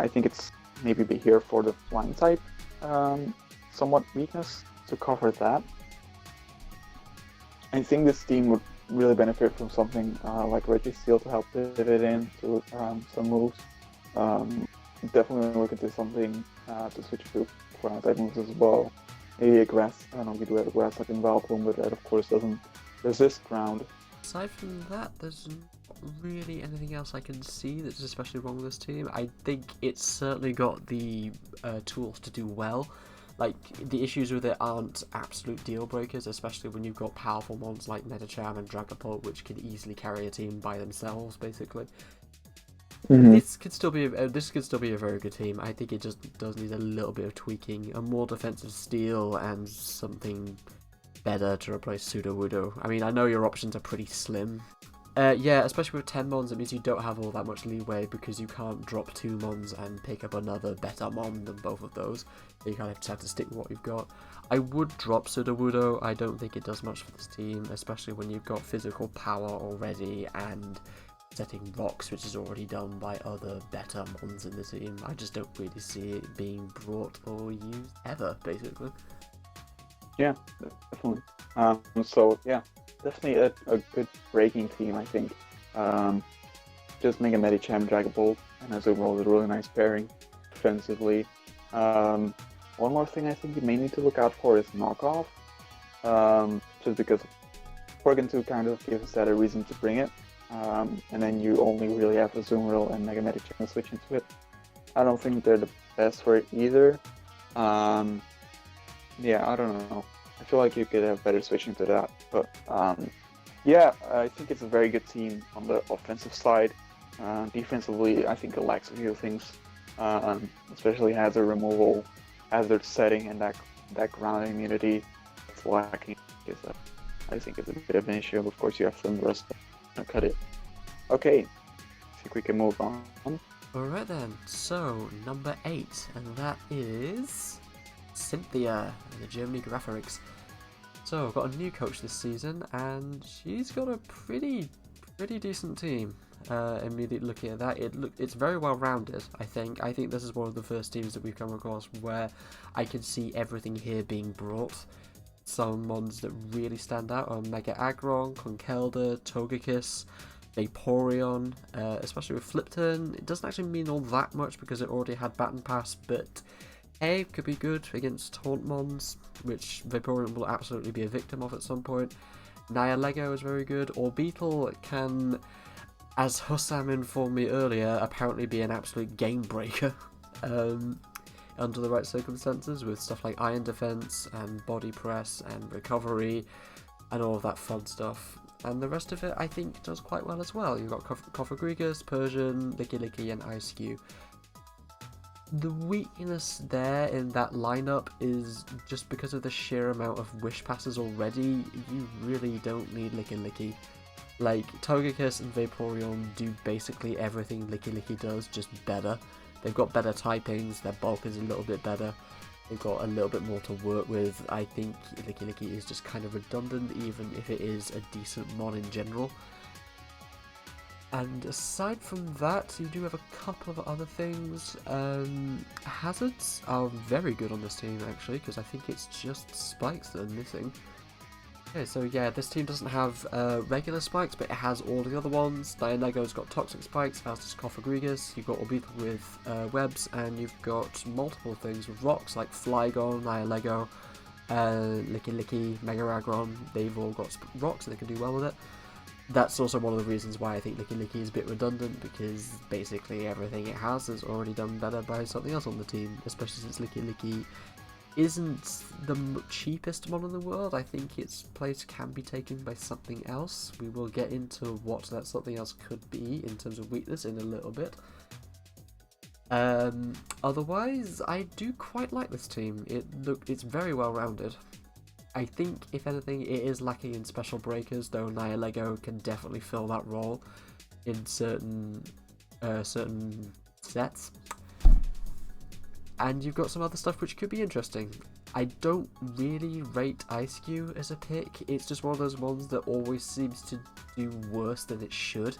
think it's maybe be here for the flying type, somewhat weakness to cover that. I think this team would really benefit from something like Registeel to help pivot into some moves. Definitely look into something to switch to ground type moves as well. Maybe a grass. I don't know, we do have a grass type in Vileplume, but that of course doesn't resist ground. Aside from that, there's not really anything else I can see that's especially wrong with this team. I think it's certainly got the tools to do well. Like, the issues with it aren't absolute deal breakers, especially when you've got powerful ones like Medicham and Dragapult, which can easily carry a team by themselves, basically. This could still be a very good team. I think it just does need a little bit of tweaking, a more defensive steel, and something better to replace Sudowoodo. I mean, I know your options are pretty slim. Yeah, especially with 10 Mons, it means you don't have all that much leeway because you can't drop 2 Mons and pick up another better Mon than both of those. You kind of just have to stick with what you've got. I would drop Sudowoodo. I don't think it does much for this team, especially when you've got physical power already and setting rocks, which is already done by other better Mons in the team. I just don't really see it being brought or used ever, basically. Yeah, definitely. So yeah, definitely a good breaking team, I think. Just Mega Medicham, Dragapult, and Azumarill is a really nice pairing defensively. One more thing I think you may need to look out for is knockoff. Just because Porygon 2 kind of gives that a reason to bring it. And then you only really have Azumarill and Mega Medicham to switch into it. I don't think they're the best for it either. Yeah, I don't know. I feel like you could have better switching to that. But yeah, I think it's a very good team on the offensive side. Defensively, I think it lacks a few things, especially hazard removal, hazard setting, and that ground immunity. It's lacking. I think it's a bit of an issue. Of course, you have Thunderous to cut it. Okay, I think we can move on. Alright then, so number 8, and that is CYNTHIA, the Germany Graphics. So, I've got a new coach this season, and she's got a pretty decent team. Immediately looking at that, it's very well rounded. I think this is one of the first teams that we've come across where I can see everything here being brought. Some mons that really stand out are Mega Aggron, Conkeldurr, Togekiss, Vaporeon, especially with Flip Turn. It doesn't actually mean all that much because it already had Baton Pass, but A could be good against Taunt Mons, which Vaporeon will absolutely be a victim of at some point. Nihilego is very good. Orbeetle can, as Hussam informed me earlier, apparently be an absolute game breaker under the right circumstances, with stuff like Iron Defense and Body Press and Recovery and all of that fun stuff. And the rest of it, I think, does quite well as well. You've got Cofagrigus, Persian, Licky and Ice-Q. The weakness there in that lineup is just because of the sheer amount of Wish Passes already, you really don't need Licky. Like, Togekiss and Vaporeon do basically everything Licky does, just better. They've got better typings, their bulk is a little bit better, they've got a little bit more to work with. I think Licky is just kind of redundant, even if it is a decent mon in general. And aside from that, you do have a couple of other things. Hazards are very good on this team, actually, because I think it's just spikes that are missing. Okay, so yeah, this team doesn't have regular spikes, but it has all the other ones. Nihilego's got toxic spikes, as does Cofagrigus. You've got Orbeetle with webs, and you've got multiple things with rocks, like Flygon, Nihilego, Licky, Mega Aggron. They've all got rocks, and they can do well with it. That's also one of the reasons why I think Licky is a bit redundant, because basically everything it has is already done better by something else on the team, especially since Licky isn't the cheapest mon in the world. I think its place can be taken by something else. We will get into what that something else could be in terms of weakness in a little bit. Otherwise, I do quite like this team. It's very well rounded. I think, if anything, it is lacking in special breakers, though Nihilego can definitely fill that role in certain sets. And you've got some other stuff which could be interesting. I don't really rate IceQ as a pick. It's just one of those ones that always seems to do worse than it should.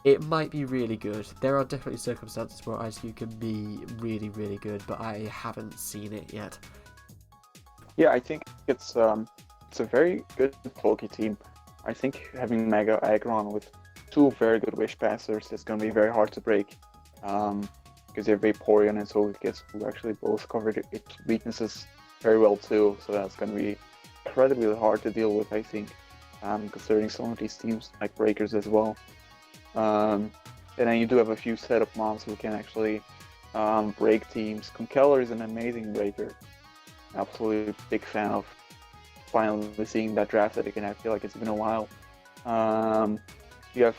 It might be really good. There are definitely circumstances where IceQ can be really, really good, but I haven't seen it yet. Yeah, I think it's a very good bulky team. I think having Mega Aggron with two very good Wish Passers is going to be very hard to break. Because you have Vaporeon and Togekiss, who actually both covered its weaknesses very well too. So that's going to be incredibly hard to deal with, I think, considering some of these teams like breakers as well. And then you do have a few setup mobs who can actually break teams. Conkeldurr is an amazing breaker. Absolutely big fan of finally seeing that drafted again. I feel like it's been a while. You have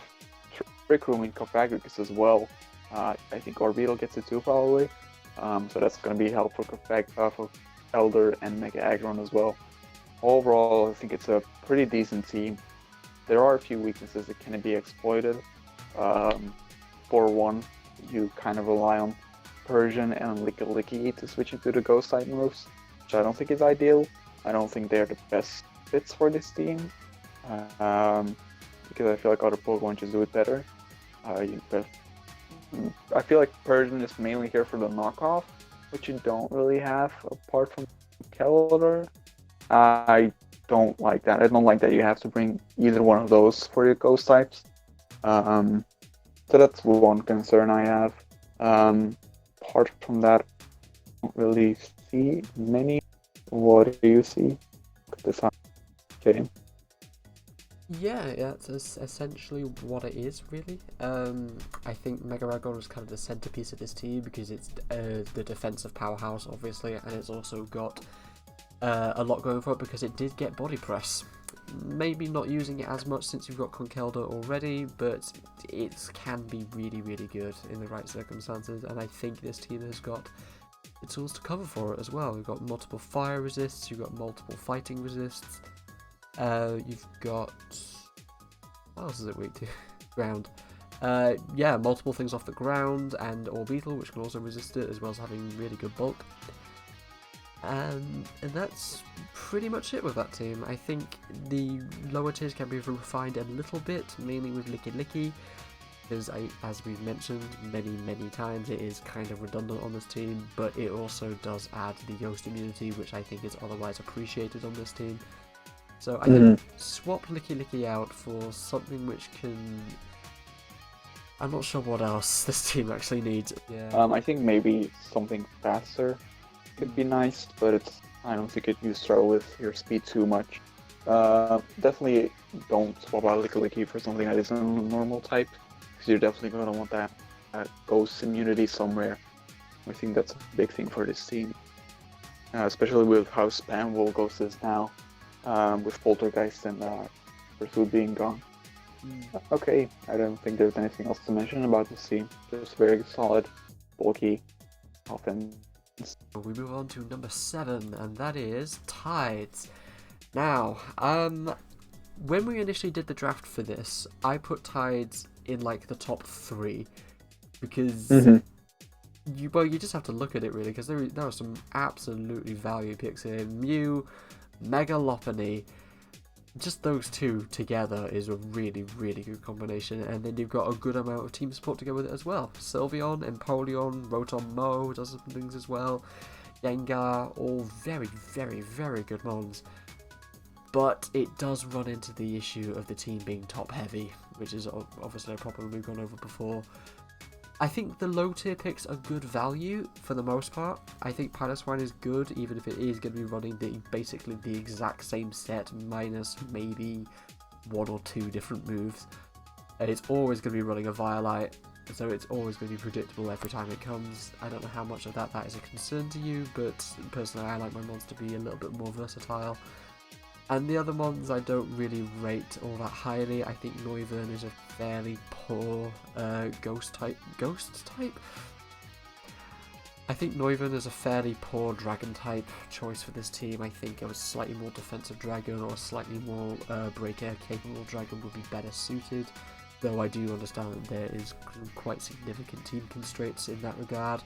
Trick Room in Cofagrigus as well. I think Orbeetle gets it too, probably. So that's going to be helpful for Elder and Mega Aggron as well. Overall, I think it's a pretty decent team. There are a few weaknesses that can be exploited. For one, you kind of rely on Persian and Licky to switch into the Ghost type moves, which I don't think is ideal. I don't think they're the best fits for this team, because I feel like other Pokemon just do it better. I feel like Persian is mainly here for the knockoff, which you don't really have apart from Keldor. I don't like that. I don't like that you have to bring either one of those for your Ghost types. So that's one concern I have. Apart from that, I don't really see many. What do you see? Okay. Yeah, that's essentially what it is, really. I think Mega Aggron is kind of the centerpiece of this team because it's the defensive powerhouse, obviously, and it's also got a lot going for it because it did get body press. Maybe not using it as much since you've got Conkeldurr already, but it can be really, really good in the right circumstances, and I think this team has got the tools to cover for it as well. You've got multiple fire resists, you've got multiple fighting resists, you've got... what else is it weak to? Ground. Yeah, multiple things off the ground, and Orbeetle, which can also resist it, as well as having really good bulk. And that's pretty much it with that team. I think the lower tiers can be refined a little bit, mainly with Licky, because as we've mentioned many times, it is kind of redundant on this team, but it also does add the Ghost immunity, which I think is otherwise appreciated on this team. So I could swap Licky out for something which can... I'm not sure what else this team actually needs. Yeah. I think maybe something faster could be nice, but I don't think you struggle with your speed too much. Definitely don't swap out Licky for something that isn't a normal type, because you're definitely going to want that Ghost immunity somewhere. I think that's a big thing for this team, especially with how spammable Ghost is now, with Poltergeist and Pursuit being gone. Okay, I don't think there's anything else to mention about this team. Just very solid, bulky offense. We move on to number 7, and that is Tides. Now, when we initially did the draft for this, I put Tides in like the top 3 because you just have to look at it really, because there are some absolutely value picks here. Mew, Mega Lopunny. Just those two together is a really, really good combination, and then you've got a good amount of team support to go with it as well. Sylveon, Empoleon, Rotom Mo does some things as well. Gengar, all very, very, very good mons. But it does run into the issue of the team being top heavy, which is obviously a problem we've gone over before. I think the low tier picks are good value for the most part. I think Piloswine is good, even if it is going to be running basically the exact same set, minus maybe 1 or 2 different moves. And it's always going to be running a Violite, so it's always going to be predictable every time it comes. I don't know how much of that is a concern to you, but personally I like my mons to be a little bit more versatile. And the other mons I don't really rate all that highly. I think Noivern is a fairly poor ghost type. I think Neuven is a fairly poor dragon type choice for this team. I think a slightly more defensive dragon or a slightly more break air capable dragon would be better suited, though I do understand that there is quite significant team constraints in that regard.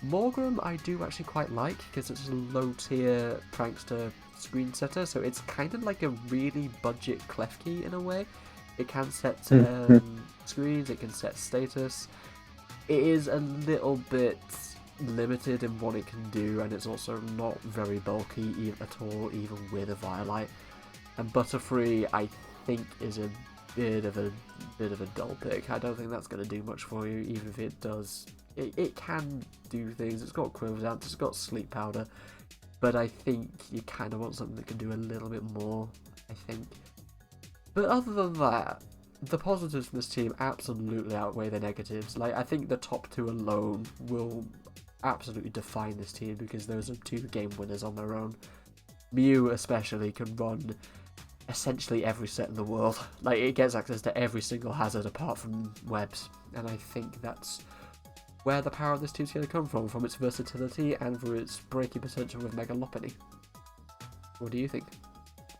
Morgrim I do actually quite like because it's a low tier prankster screen setter, so it's kind of like a really budget Klefki in a way. It can set screens, it can set status. It is a little bit limited in what it can do, and it's also not very bulky at all, even with a Violite. And Butterfree, I think, is a bit of a dull pick. I don't think that's going to do much for you, even if it does. It can do things. It's got Quiverance, it's got Sleep Powder, but I think you kind of want something that can do a little bit more, I think. But other than that, the positives from this team absolutely outweigh the negatives. Like, I think the top two alone will absolutely define this team because those are two game winners on their own. Mew especially can run essentially every set in the world. Like, it gets access to every single hazard apart from webs, and I think that's where the power of this team's going to come from its versatility and for its breaking potential with Mega Lopunny. What do you think?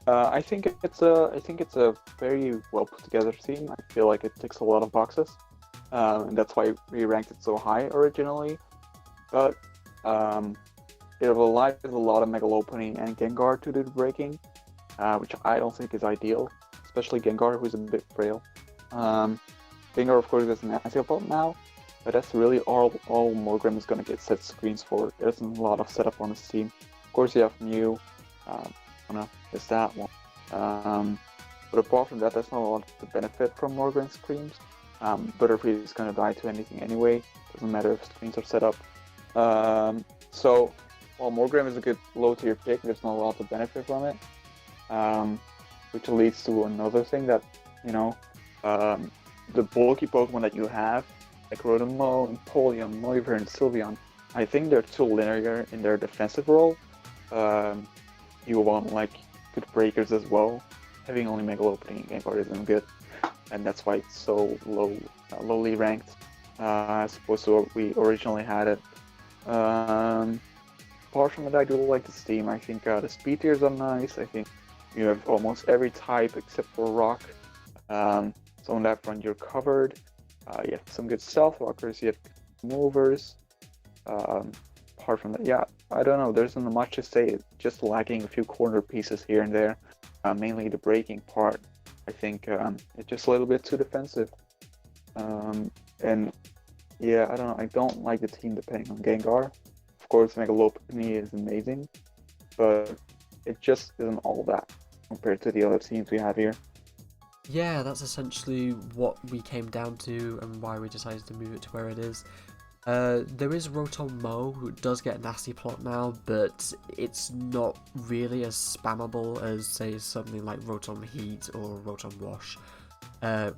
I think it's a very well put together team. I feel like it ticks a lot of boxes, and that's why we ranked it so high originally. But it relies a lot of Mega Lopunny and Gengar to do the breaking, which I don't think is ideal, especially Gengar, who's a bit frail. Gengar, of course, is an anti-fault now, but that's really all Morgrim is going to get set screens for. There's a lot of setup on this team. Of course, you have Mew. Is that one. But apart from that, there's not a lot to benefit from Morgrim screens. Butterfree is going to die to anything anyway. Doesn't matter if screens are set up. So while Morgrim is a good low tier pick, there's not a lot to benefit from it. Which leads to another thing that, the bulky Pokemon that you have, like Rotom, Empoleon, Noivern, and Sylveon, I think they're too linear in their defensive role. You want like good breakers as well. Having only Mega Lopunny and Gengar isn't good, and that's why it's so lowly ranked as opposed to what we originally had it. Apart from that, I do like this team. I think the speed tiers are nice. I think you have almost every type except for Rock. So on that front, you're covered. You have some good Stealth Rockers. You have movers. Apart from that, yeah, I don't know. There isn't much to say. It's just lacking a few corner pieces here and there. Mainly the breaking part. I think it's just a little bit too defensive. And yeah, I don't know. I don't like the team depending on Gengar. Of course, Mega Lopunny is amazing, but it just isn't all that compared to the other teams we have here. Yeah, that's essentially what we came down to and why we decided to move it to where it is. There is Rotom Mo, who does get a nasty plot now, but it's not really as spammable as, say, something like Rotom Heat or Rotom Wash,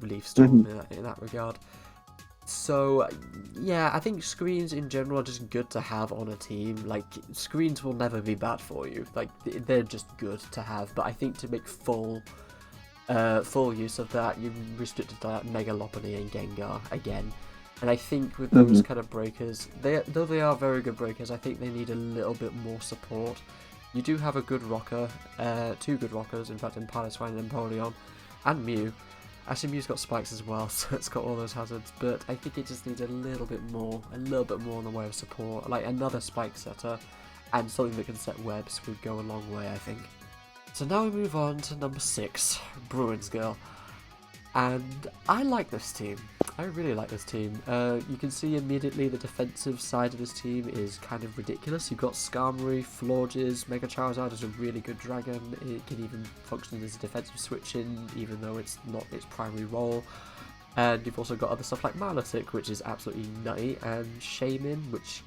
Relief Storm in that regard. So, yeah, I think screens in general are just good to have on a team. Like, screens will never be bad for you. Like, they're just good to have, but I think to make full use of that, you restricted to Mega Lopunny and Gengar again. And I think with those kind of breakers, though they are very good breakers, I think they need a little bit more support. You do have a good rocker, two good rockers, in fact, in Piloswine and Empoleon, and Mew. Actually, Mew's got spikes as well, so it's got all those hazards, but I think it just needs a little bit more in the way of support. Like another spike setter, and something that can set webs would go a long way, I think. So now we move on to number 6, Bruins Girl. And I like this team. I really like this team. You can see immediately the defensive side of this team is kind of ridiculous. You've got Skarmory, Florges, Mega Charizard is a really good dragon. It can even function as a defensive switch-in, even though it's not its primary role. And you've also got other stuff like Milotic, which is absolutely nutty, and Shaman, which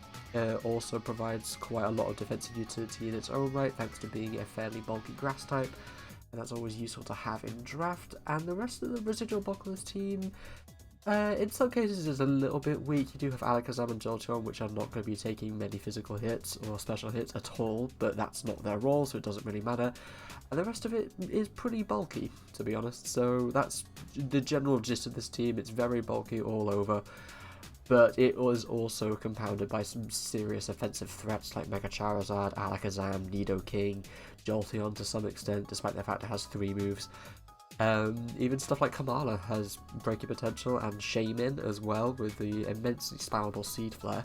also provides quite a lot of defensive utility in its own right, thanks to being a fairly bulky grass type. And that's always useful to have in draft. And the rest of the residual bulk of this team, in some cases, is a little bit weak. You do have Alakazam and Jolteon, which are not going to be taking many physical hits or special hits at all, but that's not their role, so it doesn't really matter. And the rest of it is pretty bulky, to be honest. So that's the general gist of this team. It's very bulky all over. but it was also compounded by some serious offensive threats like Mega Charizard, Alakazam, Nidoking, Jolteon to some extent, despite the fact it has 3 moves. Even stuff like Kamala has breaking potential, and Shaymin as well, with the immensely spammable Seed Flare.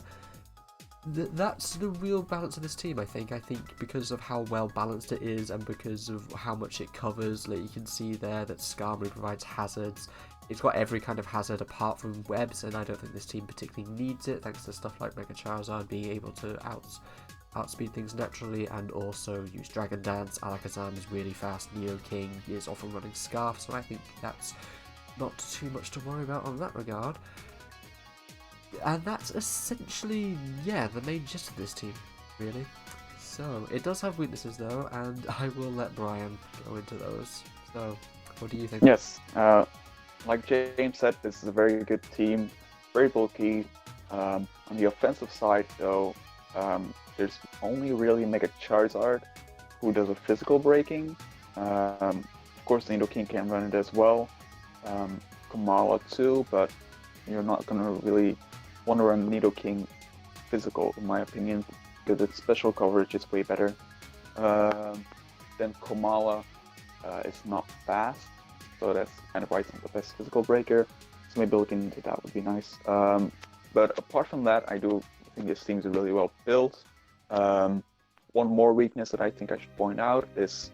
That's the real balance of this team, I think. I think because of how well balanced it is, and because of how much it covers, like you can see there that Skarmory provides hazards. It's got every kind of hazard apart from webs, and I don't think this team particularly needs it, thanks to stuff like Mega Charizard being able to outspeed things naturally, and also use Dragon Dance. Alakazam is really fast, Nidoking is often running Scarf, so I think that's not too much to worry about on that regard. And that's essentially, yeah, the main gist of this team, really. So, it does have weaknesses though, and I will let Brian go into those. So, what do you think? Yes, like James said, this is a very good team, very bulky. On the offensive side though, there's only really Mega Charizard who does a physical breaking. Of course, Nidoking can run it as well. Kamala too, but you're not gonna really want to run Nidoking physical, in my opinion, because its special coverage is way better. Then Kamala is not fast, so that's kind of why it's not the best physical breaker. So maybe looking into that would be nice. But apart from that, I do think this team is really well built. One more weakness that I think I should point out is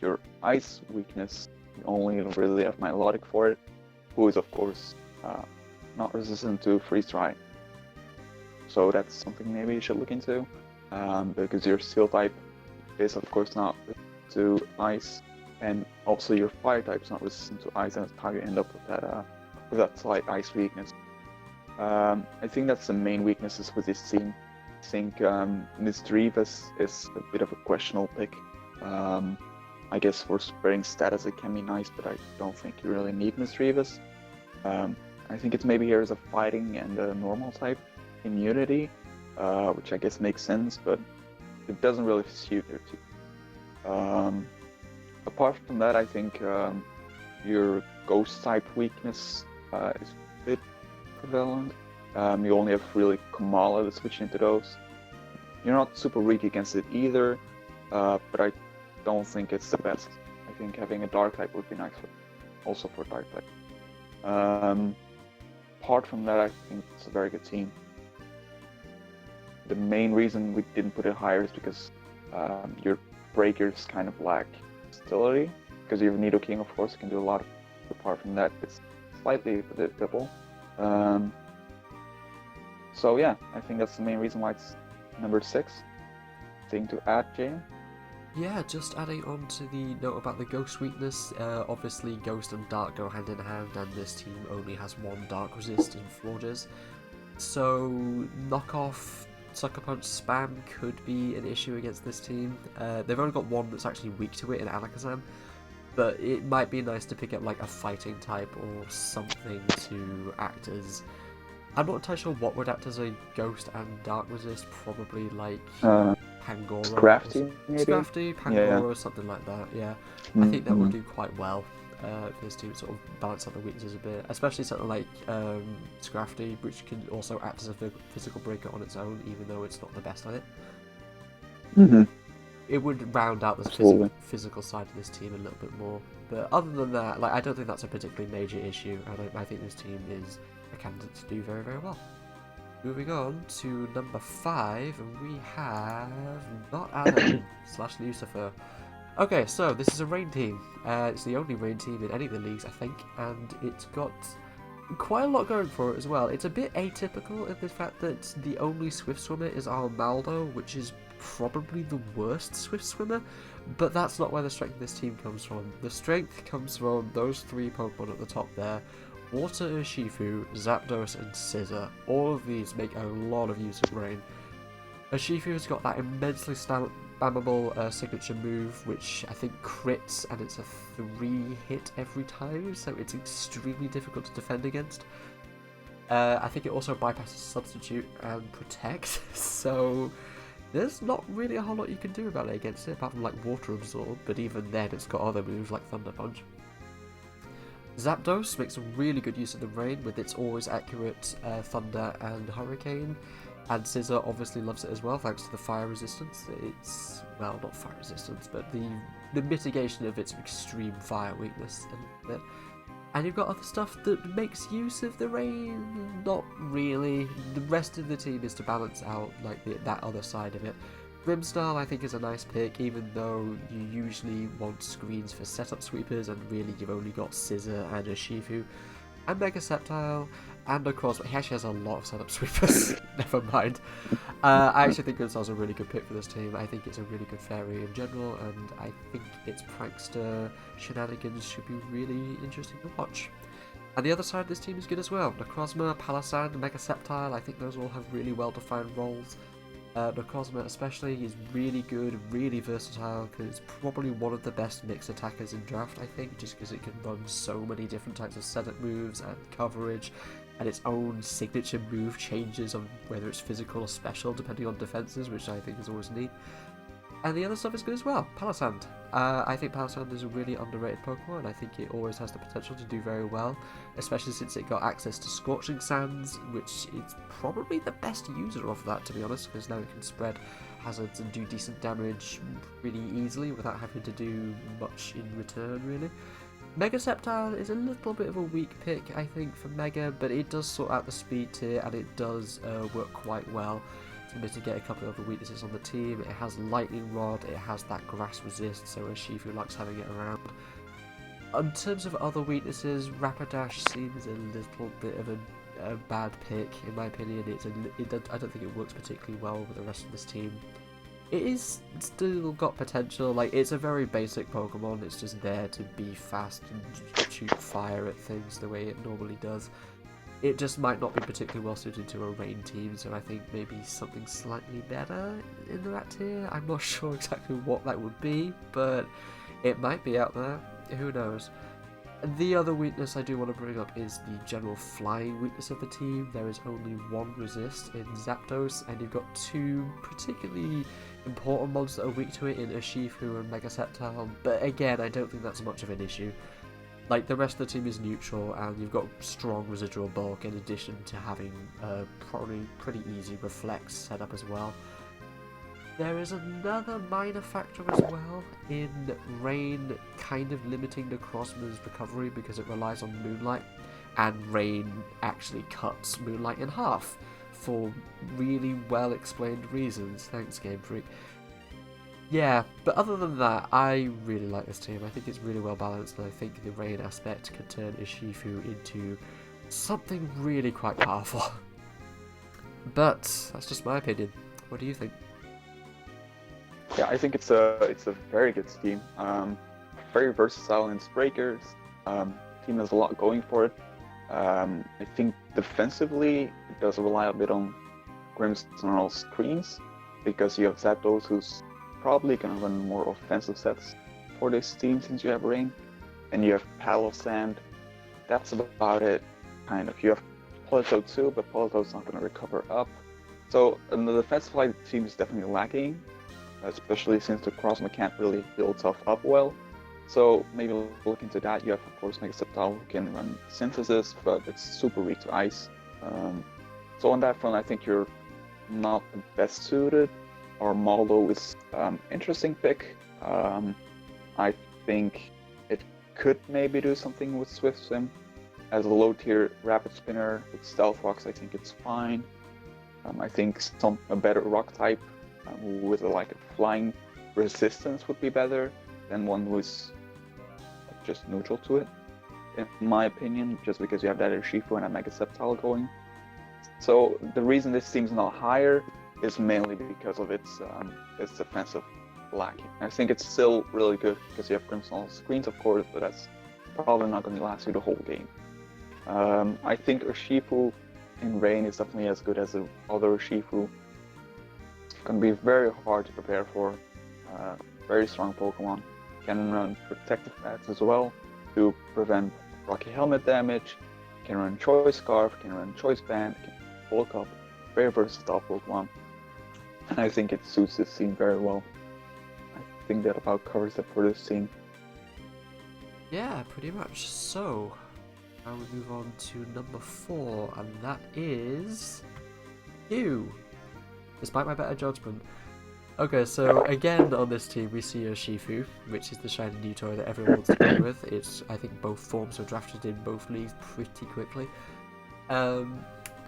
your ice weakness. You only really have Milotic for it, who is of course not resistant to freeze dry. So that's something maybe you should look into, because your Steel type is of course not resistant to ice, and also your Fire type is not resistant to ice, and that's how you end up with that slight ice weakness. I think that's the main weaknesses with this team. I think Misdreavus is a bit of a questionable pick. I guess for spreading status it can be nice, but I don't think you really need Misdreavus. I think it's maybe here as a fighting and a normal type immunity, which I guess makes sense, but it doesn't really suit their team. Apart from that, I think your ghost type weakness is a bit prevalent. You only have really Kamala to switch into those. You're not super weak against it either, but I don't think it's the best. I think having a dark type would be nice also for dark type. Apart from that, I think it's a very good team. The main reason we didn't put it higher is because your breakers kind of lack versatility. Because you have Nidoking, of course, you can do a lot. Apart from that, it's slightly predictable. So yeah, I think that's the main reason why it's number 6. Thing to add, Jane? Yeah, just adding on to the note about the Ghost weakness, obviously Ghost and Dark go hand in hand, and this team only has 1 Dark resist in Forges. So knockoff Sucker Punch spam could be an issue against this team. They've only got 1 that's actually weak to it in Alakazam, but it might be nice to pick up like a fighting type or something to act as... I'm not entirely sure what would act as a Ghost and Dark resist, probably like Pangoro. Scrafty, maybe? Scrafty, Pangoro, yeah. Something like that, yeah. I think that would do quite well for this team, sort of balance out the weaknesses a bit. Especially something like Scrafty, which can also act as a physical breaker on its own, even though it's not the best at it. It would round out the physical side of this team a little bit more. But other than that, like I don't think that's a particularly major issue, and I think this team is a candidate to do very, very well. Moving on to number 5, and we have not Adam / Lucifer. Okay, so this is a rain team. It's the only rain team in any of the leagues, I think, and it's got quite a lot going for it as well. It's a bit atypical in the fact that the only Swift Swimmer is Armaldo, which is probably the worst Swift Swimmer, but that's not where the strength of this team comes from. The strength comes from those 3 Pokemon at the top there. Water Urshifu, Zapdos, and Scizor. All of these make a lot of use of rain. Urshifu has got that immensely spammable signature move, which I think crits, and it's a 3 hit every time, so it's extremely difficult to defend against. I think it also bypasses Substitute and Protect, so there's not really a whole lot you can do about it against it, apart from like Water Absorb, but even then it's got other moves like Thunder Punch. Zapdos makes a really good use of the rain with its always accurate thunder and hurricane, and Scissor obviously loves it as well thanks to the fire resistance. It's, well, not fire resistance, but the mitigation of its extreme fire weakness a little bit. And you've got other stuff that makes use of the rain, not really. The rest of the team is to balance out like that other side of it. Grimmsnarl I think is a nice pick, even though you usually want screens for setup sweepers and really you've only got Scissor and Urshifu. And Mega Sceptile and of course, he actually has a lot of setup sweepers, never mind. I actually think Grimmsnarl's a really good pick for this team. I think it's a really good fairy in general, and I think its prankster shenanigans should be really interesting to watch. And the other side of this team is good as well. Necrozma, Palossand, Mega Sceptile, I think those all have really well defined roles. Necrozma especially is really good, really versatile, because it's probably one of the best mix attackers in draft, I think, just because it can run so many different types of setup moves and coverage, and its own signature move changes on whether it's physical or special depending on defenses, which I think is always neat. And the other stuff is good as well. Palossand. I think Palossand is a really underrated Pokemon, and I think it always has the potential to do very well, especially since it got access to Scorching Sands, which is probably the best user of that, to be honest, because now it can spread hazards and do decent damage really easily without having to do much in return, really. Mega Sceptile is a little bit of a weak pick, I think, for Mega, but it does sort out the speed tier, and it does work quite well to mitigate a couple of other weaknesses on the team. It has Lightning Rod, it has that Grass Resist, so Urshifu likes having it around. In terms of other weaknesses, Rapidash seems a little bit of a bad pick, in my opinion. I don't think it works particularly well with the rest of this team. It is still got potential, like it's a very basic Pokemon, it's just there to be fast and shoot fire at things the way it normally does. It just might not be particularly well suited to a rain team, so I think maybe something slightly better in that tier. I'm not sure exactly what that would be, but it might be out there, who knows. The other weakness I do want to bring up is the general flying weakness of the team. There is only one resist in Zapdos, and you've got two particularly important mods that are weak to it in Urshifu and Mega Sceptile, but again, I don't think that's much of an issue. Like, the rest of the team is neutral, and you've got strong residual bulk in addition to having probably pretty easy reflex setup as well. There is another minor factor as well in Rain kind of limiting Necrozma's recovery because it relies on Moonlight, and Rain actually cuts Moonlight in half for really well explained reasons. Thanks, Game Freak. Yeah, but other than that, I really like this team. I think it's really well balanced, and I think the rain aspect could turn Urshifu into something really quite powerful. But that's just my opinion. What do you think? Yeah, I think it's a very good scheme. Very versatile in its breakers. Team has a lot going for it. I think defensively it does rely a bit on Grimmsnarl's screens because you have Zapdos, who's probably going to run more offensive sets for this team since you have Rain, and you have Palossand. That's about it, kind of. You have Politoed too, but Politoed's not going to recover up. So on the defensive side, the team is definitely lacking, especially since the Necrozma can't really build stuff up well. So maybe look into that. You have, of course, Mega Sceptile, who can run Synthesis, but it's super weak to Ice. So on that front, I think you're not the best suited. Or Maldo is interesting pick. I think it could maybe do something with Swift Swim. As a low tier Rapid Spinner with Stealth Rocks, I think it's fine. I think a better rock type with a flying resistance would be better than one who's just neutral to it, in my opinion, just because you have that Urshifu and a Mega Sceptile going. So the reason this team's not higher is mainly because of its defensive lacking. I think it's still really good because you have Grimmsnarl screens, of course, but that's probably not going to last you the whole game. I think Urshifu in Rain is definitely as good as the other Urshifu. It's going to be very hard to prepare for. Very strong Pokemon. Can run Protective Bats as well to prevent Rocky Helmet damage. Can run Choice Scarf, can run Choice Band, can bulk up. Very versatile Pokemon. And I think it suits this team very well. I think that about covers it for this team. Yeah, pretty much. So, Now we move on to number 4, and that is you. Despite my better judgment. Okay, so again on this team we see Urshifu, which is the shiny new toy that everyone wants to play with. I think both forms were drafted in both leagues pretty quickly.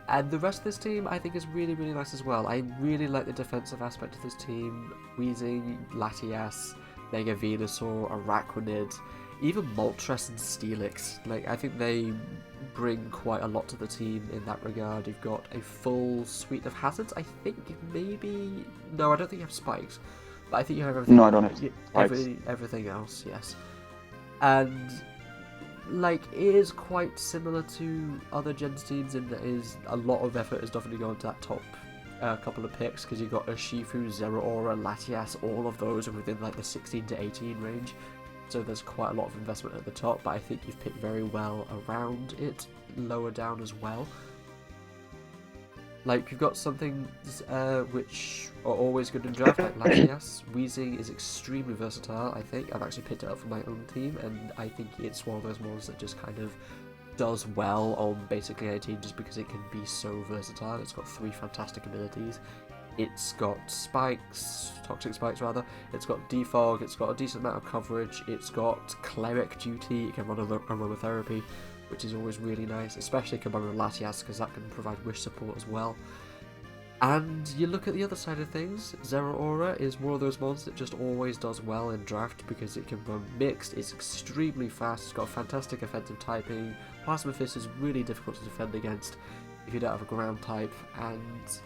And the rest of this team I think is really, really nice as well. I really like the defensive aspect of this team. Weezing, Latias, Mega Venusaur, Araquanid, even Moltres and Steelix. Like, I think they bring quite a lot to the team in that regard. You've got a full suite of hazards. I think maybe... No, I don't think you have spikes. But I think you have everything. No, I don't have spikes. Everything else, yes. And... like, it is quite similar to other Gens teams in that is a lot of effort is definitely going to that top couple of picks, because you've got Urshifu, Zeraora, Latias, all of those are within like the 16 to 18 range, so there's quite a lot of investment at the top, but I think you've picked very well around it, lower down as well. Like, you've got something which are always good in draft, like Latias. Weezing is extremely versatile, I think. I've actually picked it up for my own team, and I think it's one of those models that just kind of does well on basically any team just because it can be so versatile. It's got 3 fantastic abilities. It's got spikes, toxic spikes rather. It's got defog, it's got a decent amount of coverage. It's got cleric duty, it can run aromatherapy, which is always really nice, especially combined with Latias, because that can provide wish support as well. And you look at the other side of things, Zeraora is one of those mons that just always does well in draft because it can run mixed, it's extremely fast, it's got a fantastic offensive typing. Plasma Fist is really difficult to defend against if you don't have a ground type, and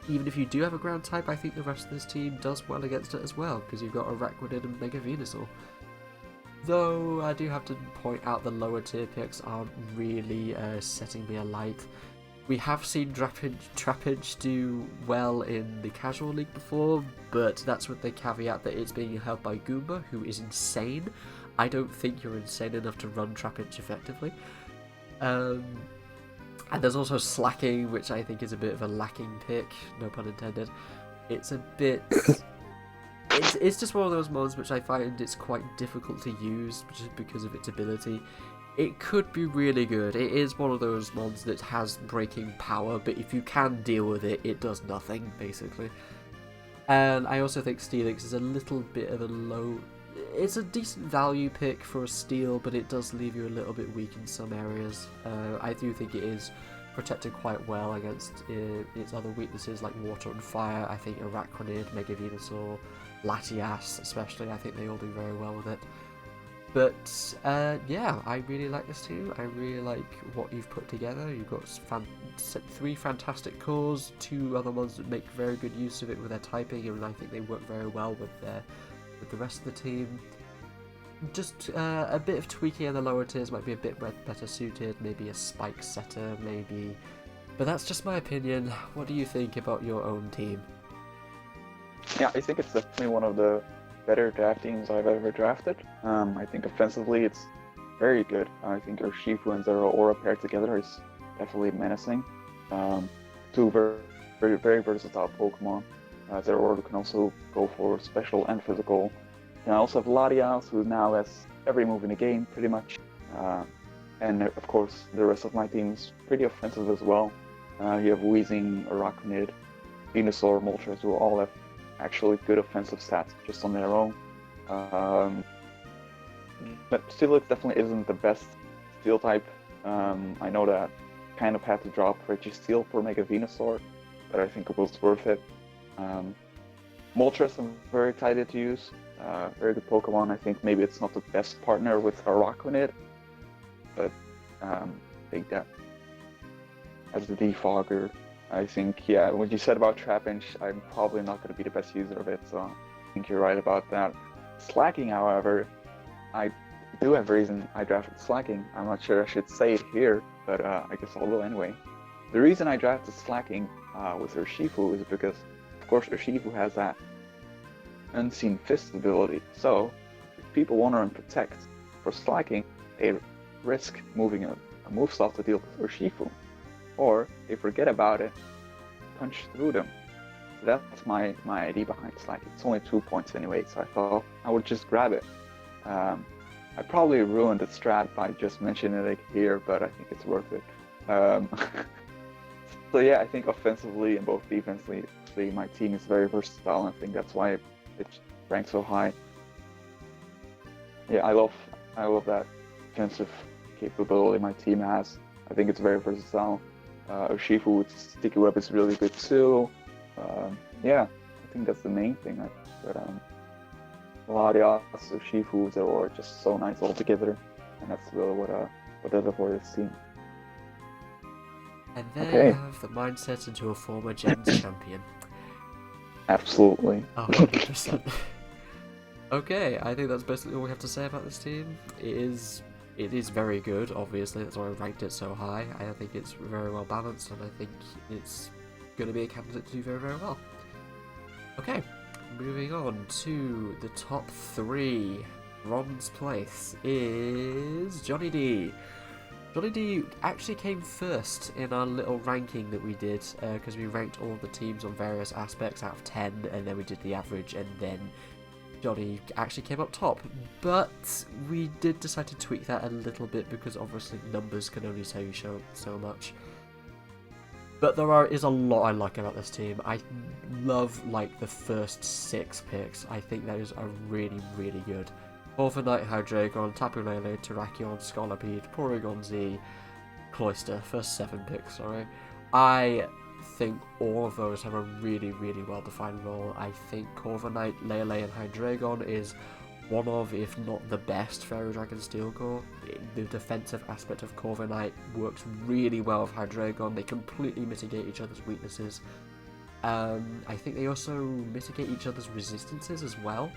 even if you do have a ground type, I think the rest of this team does well against it as well, because you've got Araquanid and Mega Venusaur. Though I do have to point out the lower tier picks aren't really setting me alight. We have seen Trapinch do well in the casual league before, but that's with the caveat that it's being held by Goomba, who is insane. I don't think you're insane enough to run Trapinch effectively. And there's also Slacking, which I think is a bit of a lacking pick, no pun intended. It's a bit... It's just one of those mods which I find it's quite difficult to use just because of its ability. It could be really good. It is one of those mods that has breaking power, but if you can deal with it, it does nothing, basically. And I also think Steelix is a little bit of a low... It's a decent value pick for a steal, but it does leave you a little bit weak in some areas. I do think it is protected quite well against its other weaknesses like water and fire. I think Araquanid, Mega Venusaur, Latias especially, I think they all do very well with it. But yeah, I really like this team. I really like what you've put together. You've got 3 fantastic cores, 2 other ones that make very good use of it with their typing, and I think they work very well with the rest of the team. Just a bit of tweaking in the lower tiers might be a bit better suited. Maybe a spike setter, maybe. But that's just my opinion. What do you think about your own team? Yeah, I think it's definitely one of the better draft teams I've ever drafted. I think offensively it's very good. I think Urshifu and Zeraora paired together is definitely menacing. 2 very versatile Pokemon. Zeraora can also go for special and physical. And I also have Latias, who now has every move in the game, pretty much. And of course, the rest of my team is pretty offensive as well. You have Weezing, Araquanid, Venusaur, Moltres, who all have actually good offensive stats just on their own. But Steelix definitely isn't the best steel type. I know that kind of had to drop Registeel for Mega Venusaur, but I think it was worth it. Moltres I'm very excited to use. Very good Pokemon. I think maybe it's not the best partner with Araquanid, but I think that as the defogger, I think, yeah, what you said about Trapinch, I'm probably not going to be the best user of it, so I think you're right about that. Slacking, however, I do have a reason I drafted Slacking. I'm not sure I should say it here, but I guess I will anyway. The reason I drafted Slacking with Urshifu is because, of course, Urshifu has that Unseen Fist ability, so if people want to run Protect for Slacking, they risk moving a moveslot to deal with Urshifu. Or they forget about it, punch through them. So that's my idea behind Slacking. It's only 2 points anyway, so I thought I would just grab it. I probably ruined the strat by just mentioning it here, but I think it's worth it. So yeah, I think offensively and both defensively, my team is very versatile, and I think that's why it's ranked so high. Yeah, I love that defensive capability my team has. I think it's very versatile. Urshifu with Sticky Web is really good too. Yeah, I think that's the main thing. Larias, Urshifu, they were just so nice all together, and that's really what I love for this team. And there Okay. you have the mindset into a former Gens champion. Absolutely. 100%. Okay, I think that's basically all we have to say about this team. It is very good, obviously, that's why I ranked it so high. I think it's very well balanced, and I think it's going to be a candidate to do very, very well. Okay, moving on to the top 3. Bronze place is Johnny D. Johnny D actually came first in our little ranking that we did, because we ranked all the teams on various aspects out of 10, and then we did the average, and then Johnny actually came up top. But we did decide to tweak that a little bit, because obviously numbers can only tell you so much. But there is a lot I like about this team. I love like the first 6 picks. I think that is a really, really good. Overnight Hydreigon, Tapu Lele, Terrakion, Scolipede, Porygon Z, Cloyster. First 7 picks, sorry. I think all of those have a really, really well-defined role. I think Corviknight, Lele, and Hydreigon is one of, if not the best, Fairy Dragon Steel Core. The defensive aspect of Corviknight works really well with Hydreigon. They completely mitigate each other's weaknesses. I think they also mitigate each other's resistances as well.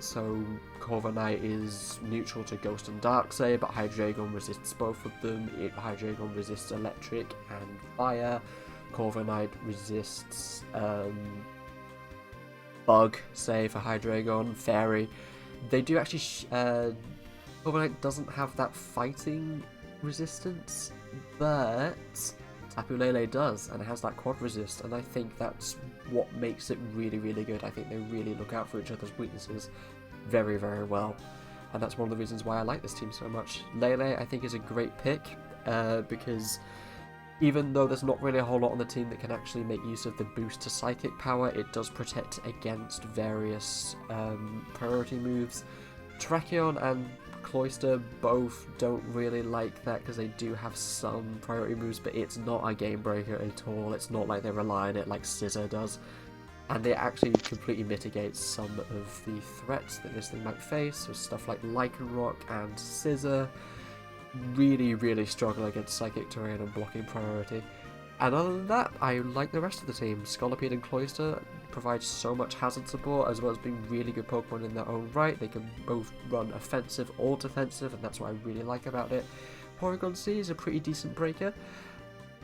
So Corviknight is neutral to Ghost and Dark, say, but Hydreigon resists both of them. Hydreigon resists Electric and Fire. Corviknight resists Bug, say, for Hydreigon. Fairy. They do actually... Corviknight doesn't have that fighting resistance, but Tapu Lele does, and it has that quad resist, and I think that's what makes it really, really good. I think they really look out for each other's weaknesses very, very well, and that's one of the reasons why I like this team so much. Lele, I think, is a great pick, because even though there's not really a whole lot on the team that can actually make use of the boost to psychic power, it does protect against various priority moves. Terrakion and Cloyster both don't really like that, because they do have some priority moves, but it's not a game breaker at all. It's not like they rely on it like Scissor does, and it actually completely mitigates some of the threats that this thing might face. So stuff like Lycanroc and Scissor really, really struggle against psychic terrain and blocking priority. And other than that, I like the rest of the team. Scolipede and Cloyster provide so much hazard support, as well as being really good Pokemon in their own right. They can both run offensive or defensive, and that's what I really like about it. Porygon Z is a pretty decent breaker,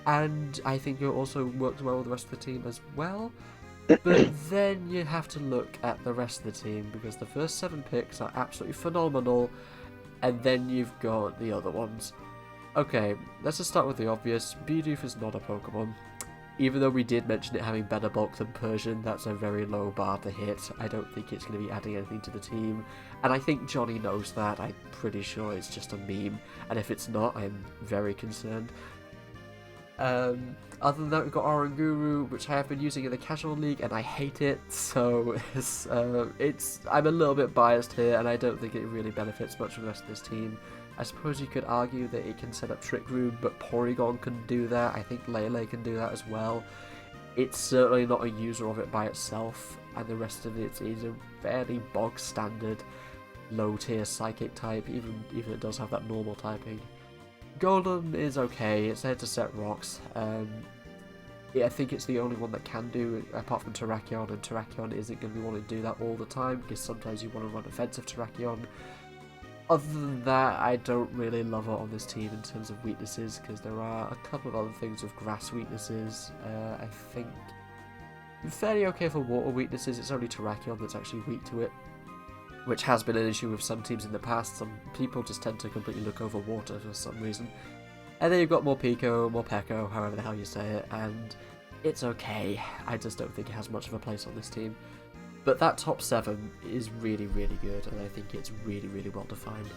and I think it also works well with the rest of the team as well. But then you have to look at the rest of the team, because the first 7 picks are absolutely phenomenal, and then you've got the other ones. Okay, let's just start with the obvious. Bidoof is not a Pokemon. Even though we did mention it having better bulk than Persian, that's a very low bar to hit. I don't think it's going to be adding anything to the team. And I think Johnny knows that. I'm pretty sure it's just a meme. And if it's not, I'm very concerned. Other than that, we've got Oranguru, which I have been using in the casual league, and I hate it. So I'm a little bit biased here, and I don't think it really benefits much of the rest of this team. I suppose you could argue that it can set up Trick Room, but Porygon can do that. I think Lele can do that as well. It's certainly not a user of it by itself, and the rest of it is a fairly bog standard low tier psychic type, even if it does have that normal typing. Golem is okay, it's there to set rocks. Yeah, I think it's the only one that can do it, apart from Terrakion, and Terrakion isn't going to be wanting to do that all the time, because sometimes you want to run offensive Terrakion. Other than that, I don't really love it on this team in terms of weaknesses, because there are a couple of other things with grass weaknesses. I think fairly okay for water weaknesses. It's only Terrakion that's actually weak to it, which has been an issue with some teams in the past. Some people just tend to completely look over water for some reason. And then you've got Morpeko, Morpeko, however the hell you say it, and it's okay. I just don't think it has much of a place on this team. But that top 7 is really, really good, and I think it's really, really well defined.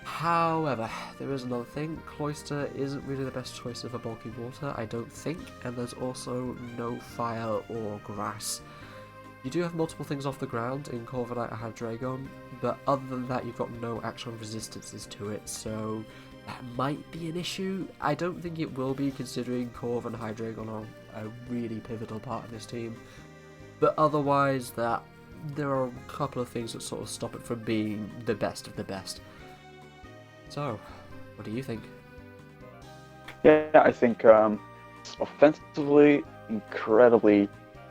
However, there is another thing. Cloister isn't really the best choice of a bulky water, I don't think, and there's also no fire or grass. You do have multiple things off the ground in Corviknight and Hydreigon, but other than that you've got no actual resistances to it, so that might be an issue. I don't think it will be, considering Corv and Hydreigon are a really pivotal part of this team. But otherwise, there are a couple of things that sort of stop it from being the best of the best. So, what do you think? Yeah, I think offensively, incredibly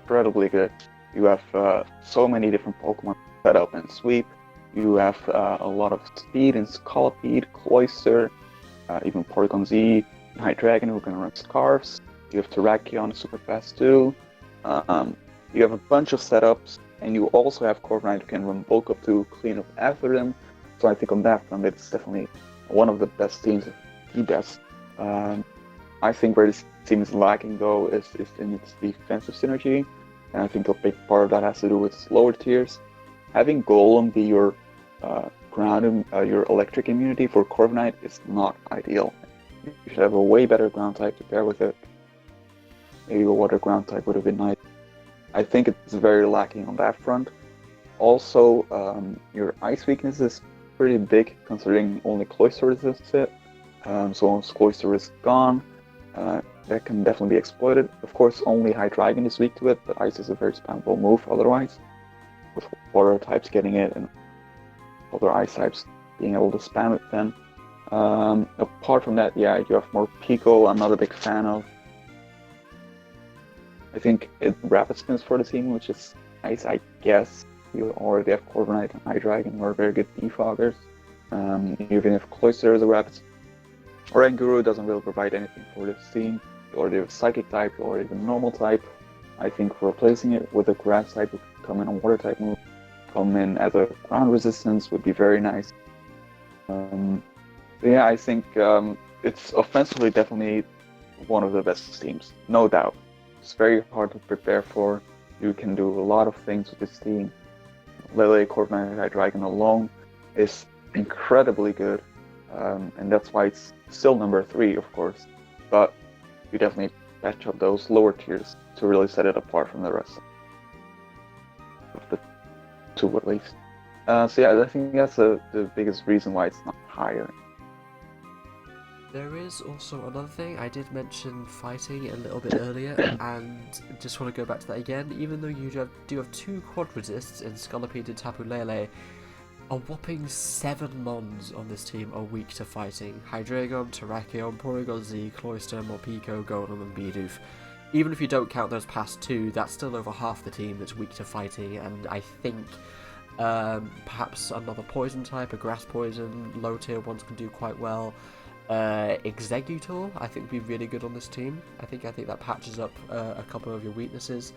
good. You have so many different Pokemon set up and sweep. You have a lot of speed in Scolipede, Cloyster, even Porygon Z, and Hydreigon who can run Scarfs. You have Terrakion, super fast too. You have a bunch of setups, and you also have Corviknight who can run Bulk Up to clean up after them. So I think on that front, it's definitely one of the best teams, the best. I think where this team is lacking though is in its defensive synergy, and I think a big part of that has to do with lower tiers. Having Golem be your your electric immunity for Corviknight is not ideal. You should have a way better ground type to pair with it. Maybe a water ground type would have been nice. I think it's very lacking on that front. Also, your ice weakness is pretty big, considering only Cloyster resists it. So once Cloyster is gone, that can definitely be exploited. Of course, only Hydreigon is weak to it, but ice is a very spammable move otherwise, with water types getting it and other ice types being able to spam it then. Apart from that, yeah, you have more Pico, I'm not a big fan of. I think Rapid Spins for the team, which is nice, I guess. You already have Corviknight and Hydreigon who are very good defoggers. Even if Cloyster is a Rapid Spin. Oranguru doesn't really provide anything for this team. You already have Psychic type, you already have a Normal type. I think replacing it with a Grass type would come in a Water type move, come in as a ground resistance would be very nice. So yeah, I think it's offensively definitely one of the best teams, no doubt. It's very hard to prepare for. You can do a lot of things with this team. Lele, Corviknight, and Hydreigon alone is incredibly good, and that's why it's still number 3, of course. But you definitely patch up those lower tiers to really set it apart from the rest of the 2 at least. So yeah, I think that's the biggest reason why it's not higher. There is also another thing. I did mention fighting a little bit earlier, and just want to go back to that again. Even though you do have 2 quad resists in Scolipede and Tapu Lele, a whopping 7 Mons on this team are weak to fighting. Hydreigon, Terrakion, Porygon Z, Cloyster, Morpeko, Golem, and Bidoof. Even if you don't count those past 2, that's still over half the team that's weak to fighting, and I think perhaps another poison type, a grass poison, low tier ones can do quite well. Exeggutor, I think, would be really good on this team. I think that patches up a couple of your weaknesses,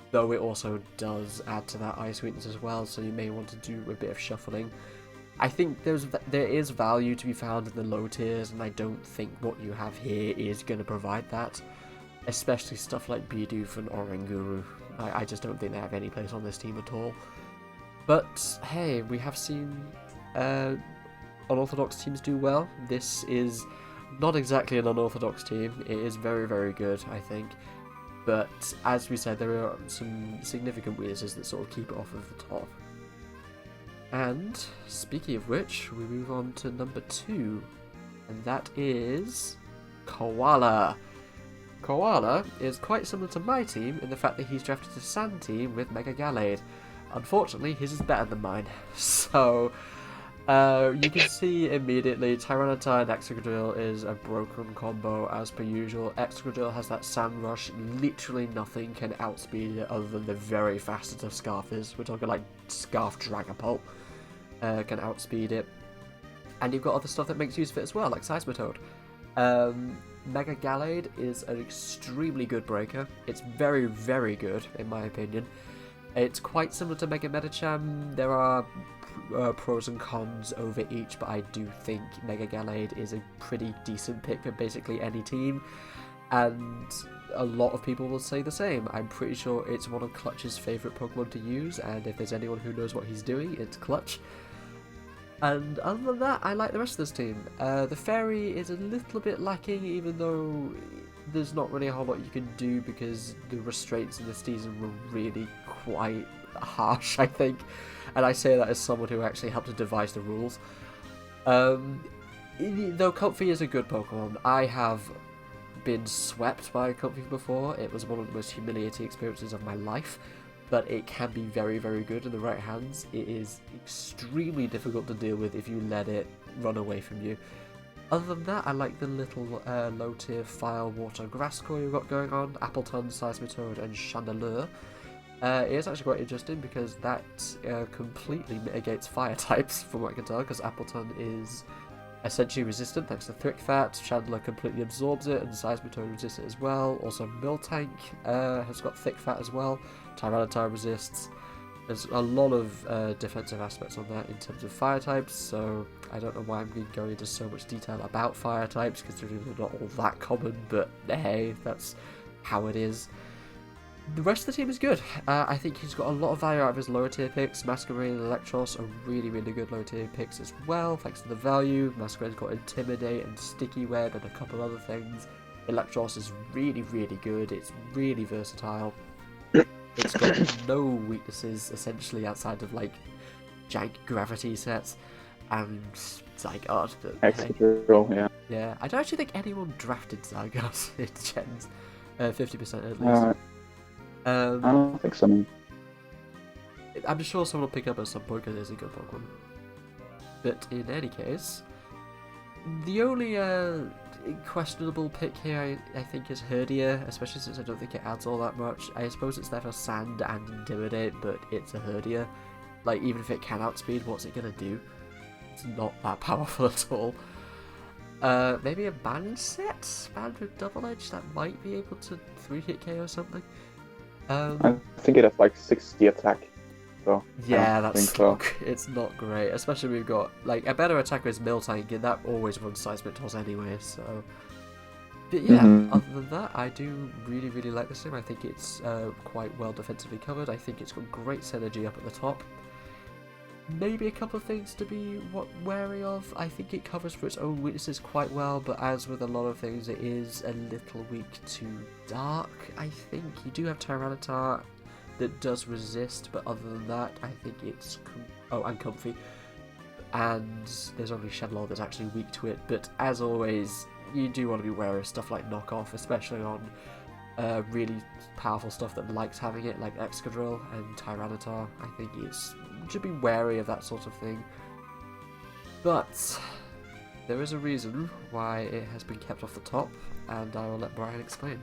though it also does add to that ice weakness as well, so you may want to do a bit of shuffling. I think there is value to be found in the low tiers, and I don't think what you have here is going to provide that, especially stuff like Bidoof and Oranguru. I just don't think they have any place on this team at all. But hey, we have seen unorthodox teams do well. This is not exactly an unorthodox team. It is very, very good, I think. But as we said, there are some significant weaknesses that sort of keep it off of the top. And speaking of which, we move on to number 2, and that is Koala. Koala is quite similar to my team in the fact that he's drafted a Sand team with Mega Gallade. Unfortunately, his is better than mine. So you can see immediately Tyranitar and Excadrill is a broken combo as per usual. Excadrill has that Sand Rush, literally nothing can outspeed it other than the very fastest of Scarfers. We're talking like Scarf Dragapult can outspeed it. And you've got other stuff that makes use of it as well, like Seismitoad. Mega Gallade is an extremely good breaker. It's very, very good in my opinion. It's quite similar to Mega Medicham. There are pros and cons over each, but I do think Mega Gallade is a pretty decent pick for basically any team. And a lot of people will say the same. I'm pretty sure it's one of Clutch's favourite Pokemon to use, and if there's anyone who knows what he's doing, it's Clutch. And other than that, I like the rest of this team. The Fairy is a little bit lacking, even though there's not really a whole lot you can do because the restraints in this season were really quite harsh, I think. And I say that as someone who actually helped to devise the rules. Though Comfy is a good Pokemon, I have been swept by Comfy before. It was one of the most humiliating experiences of my life. But it can be very, very good in the right hands. It is extremely difficult to deal with if you let it run away from you. Other than that, I like the little low-tier fire, water, grass core you've got going on. Appleton, Seismitoad, and Chandelure. It is actually quite interesting because that completely mitigates fire types, from what I can tell, because Appleton is essentially resistant thanks to Thick Fat. Chandler completely absorbs it, and Seismitoad resists it as well. Also, Miltank has got Thick Fat as well. Tyranitar resists. There's a lot of defensive aspects on that in terms of fire types, so I don't know why I'm going into so much detail about fire types, considering they're not all that common, but hey, that's how it is. The rest of the team is good. I think he's got a lot of value out of his lower tier picks. Masquerade and Electros are really, really good lower tier picks as well, thanks to the value. Masquerade's got Intimidate and Sticky Web and a couple other things. Electros is really, really good. It's really versatile. It's got no weaknesses, essentially, outside of, like, jank gravity sets and Zygarde. Excadrill, yeah. Yeah, I don't actually think anyone drafted Zygarde in Gens. 50% at least. I don't think so. I'm sure someone will pick up at some point because it's a good Pokemon. But in any case, the only questionable pick here I think is Herdia, especially since I don't think it adds all that much. I suppose it's there for Sand and Intimidate, but it's a Herdia. Like, even if it can outspeed, what's it gonna do? It's not that powerful at all. Maybe a Band set? Band with Double Edge? That might be able to 3-hit KO something. I think it has like 60 attack. So yeah, it's not great, especially we've got like a better attacker is Miltank, and that always runs Seismitoad anyway. So, but yeah, other than that, I do really, really like this team. I think it's quite well defensively covered. I think it's got great synergy up at the top. Maybe a couple of things to be wary of. I think it covers for its own weaknesses quite well, but as with a lot of things, it is a little weak to Dark. I think you do have Tyranitar that does resist, but other than that, I think it's and Comfy. And there's only Shedlaw that's actually weak to it. But as always, you do want to be wary of stuff like Knockoff, especially on really powerful stuff that likes having it, like Excadrill and Tyranitar. I think should be wary of that sort of thing. But there is a reason why it has been kept off the top, and I will let Brian explain.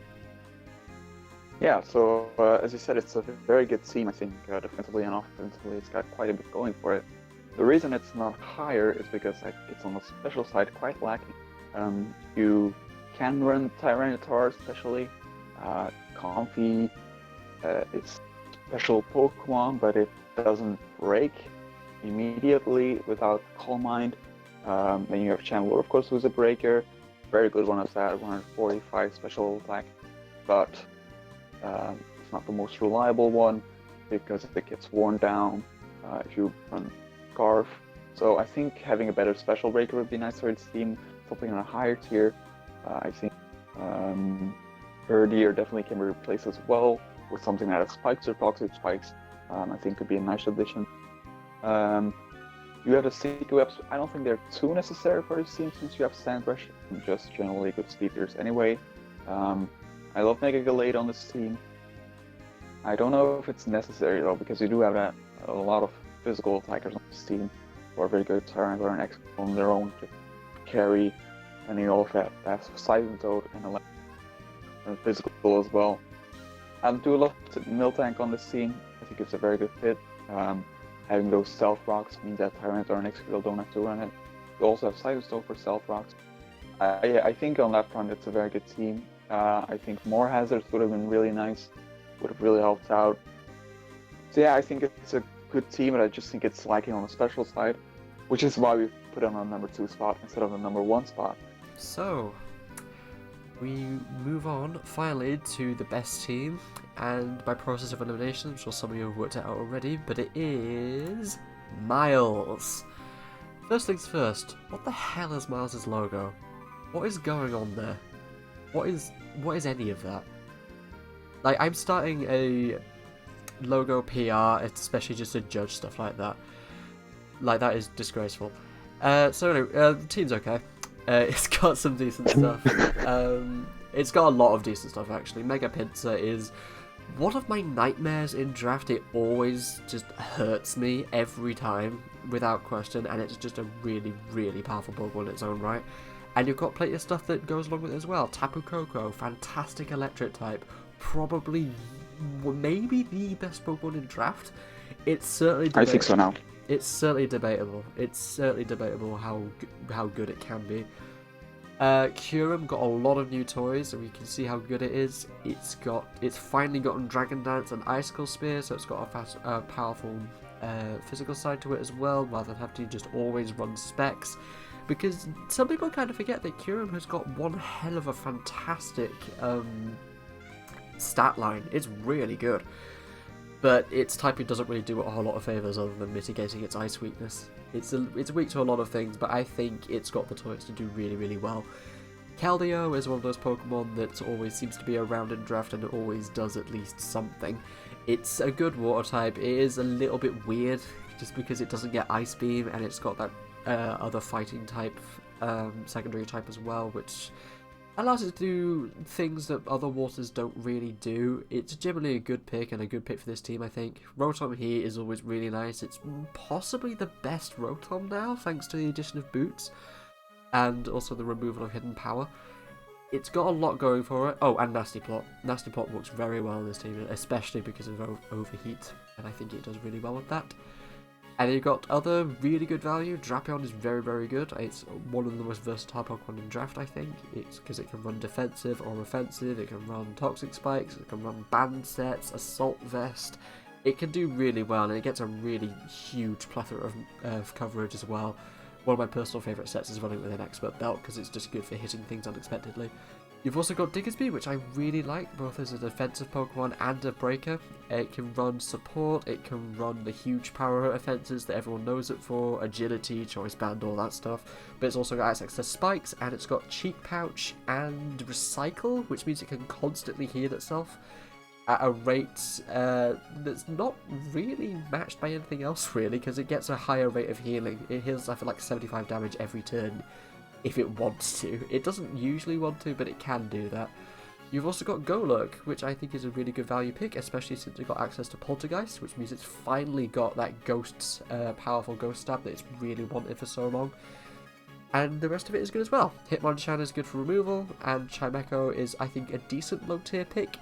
Yeah, so as you said, it's a very good team, I think, defensively and offensively. It's got quite a bit going for it. The reason it's not higher is because it's on the special side quite lacking. You can run Tyranitar, especially. Comfy, it's special Pokemon, but it doesn't break immediately without Calm Mind. Then you have Chandler, of course, who's a breaker. Very good one of that, 145 special attack. But it's not the most reliable one because it gets worn down if you run Scarf. So I think having a better special breaker would be nice for its team, something on a higher tier. I think Herdier definitely can be replaced as well with something that has spikes or toxic spikes. I think could be a nice addition. You have the Sticky Webs. I don't think they're too necessary for this team since you have Sandrush and just generally good speeders anyway. I love Mega Gallade on this team. I don't know if it's necessary though, because you do have a lot of physical attackers on this team who are very good Tyranitar and X on their own to carry, and you also have Seismitoad and physical as well. I do love Miltank on this team. I think it's a very good fit. Having those Stealth Rocks means that Tyranitar and Excadrill don't have to run it. You also have Seismitoad for Stealth Rocks. I think on that front it's a very good team. I think more hazards would have been really nice, would have really helped out. So yeah, I think it's a good team, but I just think it's lacking on the special side, which is why we put it on the number 2 spot instead of the number 1 spot. So, we move on finally to the best team, and by process of elimination, I'm sure some of you have worked it out already, but it is Miles. First things first, what the hell is Miles' logo? What is going on there? What is any of that? Like, I'm starting a logo PR, especially just to judge stuff like that. Like, that is disgraceful. So anyway, the team's okay. It's got some decent stuff. It's got a lot of decent stuff, actually. Mega Pincer is one of my nightmares in draft. It always just hurts me every time, without question, and it's just a really, really powerful Pokemon in its own right. And you've got plenty of stuff that goes along with it as well. Tapu Koko, fantastic electric type, probably, maybe the best Pokemon in draft. It's certainly I think so now. It's certainly debatable. It's certainly debatable how good it can be. Kyurem got a lot of new toys, and we can see how good it is. It's finally gotten Dragon Dance and Icicle Spear, so it's got a powerful physical side to it as well, rather than have to just always run specs. Because some people kind of forget that Kyurem has got one hell of a fantastic stat line. It's really good. But its typing doesn't really do it a whole lot of favours other than mitigating its ice weakness. It's weak to a lot of things, but I think it's got the toys to do really, really well. Keldeo is one of those Pokemon that always seems to be around in draft, and it always does at least something. It's a good water type. It is a little bit weird just because it doesn't get Ice Beam, and it's got that other fighting type, secondary type as well, which allows it to do things that other waters don't really do. It's generally a good pick, and a good pick for this team, I think. Rotom here is always really nice. It's possibly the best Rotom now, thanks to the addition of Boots, and also the removal of Hidden Power. It's got a lot going for it. Oh, and Nasty Plot. Nasty Plot works very well in this team, especially because of Overheat, and I think it does really well with that. And you've got other really good value. Drapion is very, very good. It's one of the most versatile Pokemon in draft, I think. It's because it can run defensive or offensive, it can run Toxic Spikes, it can run Band Sets, Assault Vest. It can do really well, and it gets a really huge plethora of coverage as well. One of my personal favourite sets is running with an Expert Belt, because it's just good for hitting things unexpectedly. You've also got Diggersby, which I really like, both as a defensive Pokemon and a breaker. It can run support, it can run the huge power offenses that everyone knows it for, agility, choice band, all that stuff. But it's also got access to spikes, and it's got cheek pouch and recycle, which means it can constantly heal itself at a rate that's not really matched by anything else, really, because it gets a higher rate of healing. It heals, I feel like, 75 damage every turn. If it wants to. It doesn't usually want to, but it can do that. You've also got Golurk, which I think is a really good value pick, especially since it got access to Poltergeist, which means it's finally got that powerful ghost stab that it's really wanted for so long. And the rest of it is good as well. Hitmonchan is good for removal, and Chimecho is, I think, a decent low tier pick,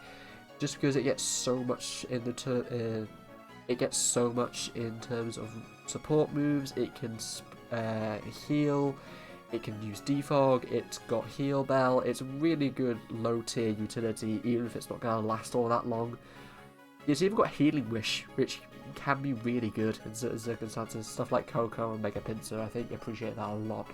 just because it gets so much in the in terms of support moves. It can heal. It can use Defog, it's got Heal Bell, it's really good low tier utility, even if it's not going to last all that long. It's even got Healing Wish, which can be really good in certain circumstances. Stuff like Coco and Mega Pinsir, I think, appreciate that a lot.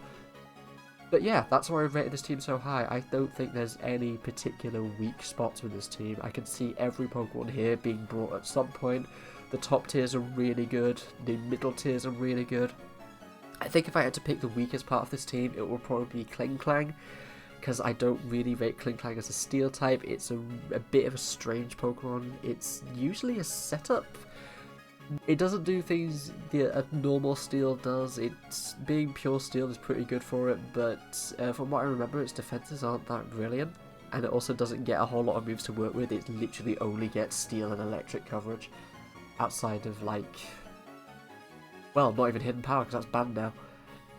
But yeah, that's why I've rated this team so high. I don't think there's any particular weak spots with this team. I can see every Pokemon here being brought at some point. The top tiers are really good, the middle tiers are really good. I think if I had to pick the weakest part of this team, it would probably be Klinklang, because I don't really rate Klinklang as a steel type. It's a bit of a strange Pokemon. It's usually a setup. It doesn't do things that a normal steel does. It's being pure steel is pretty good for it, but from what I remember, its defenses aren't that brilliant, and it also doesn't get a whole lot of moves to work with. It literally only gets steel and electric coverage, outside of, like, well, not even Hidden Power, because that's banned now.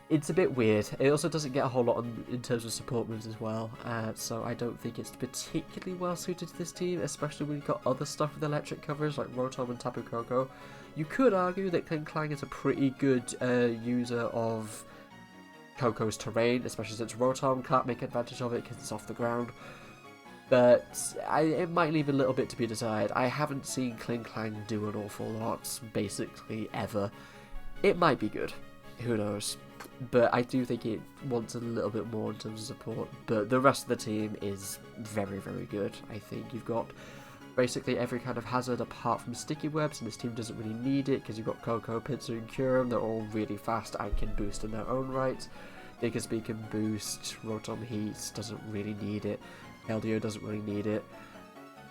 It's a bit weird. It also doesn't get a whole lot in terms of support moves as well, so I don't think it's particularly well suited to this team, especially when you've got other stuff with electric coverage like Rotom and Tapu Koko. You could argue that Klinklang is a pretty good user of Koko's terrain, especially since Rotom can't make advantage of it because it's off the ground. But it might leave a little bit to be desired. I haven't seen Klinklang do an awful lot, basically, ever. It might be good. Who knows? but I do think it wants a little bit more in terms of support. But the rest of the team is very, very good. I think you've got basically every kind of hazard apart from sticky webs, and this team doesn't really need it because you've got Coco, Pinsir, and Curum. They're all really fast and can boost in their own right. Diggersby can boost, Rotom Heat doesn't really need it, LDO doesn't really need it.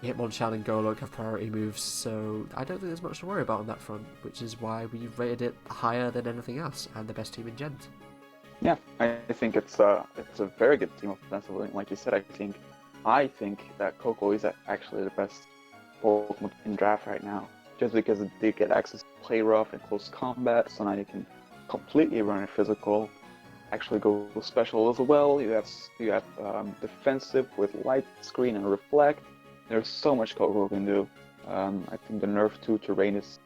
Hitmonchan and Golok have priority moves, so I don't think there's much to worry about on that front, which is why we rated it higher than anything else, and the best team in Gens. Yeah, I think it's a very good team offensively. Like you said, I think that Coco is actually the best Pokemon in draft right now, just because it did get access to play rough and close combat, so now you can completely run a physical, actually go special as well. You have defensive with light screen and reflect. There's so much Coco can do. I think the nerf to terrain is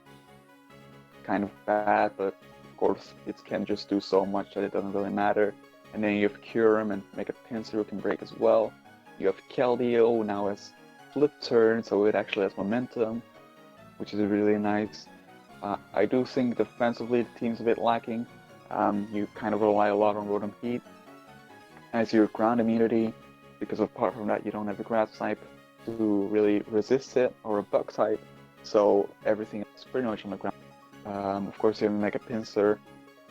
kind of bad, but of course it can just do so much that it doesn't really matter. And then you have Curum and Mega Pinsir who can break as well. You have Keldeo, who now has flip turn, so it actually has momentum, which is really nice. I do think defensively the team's a bit lacking. You kind of rely a lot on Rotom Heat as your ground immunity, because apart from that you don't have a grass type to really resist it, or a bug type, so everything is pretty much on the ground. Of course you have Mega Pinsir,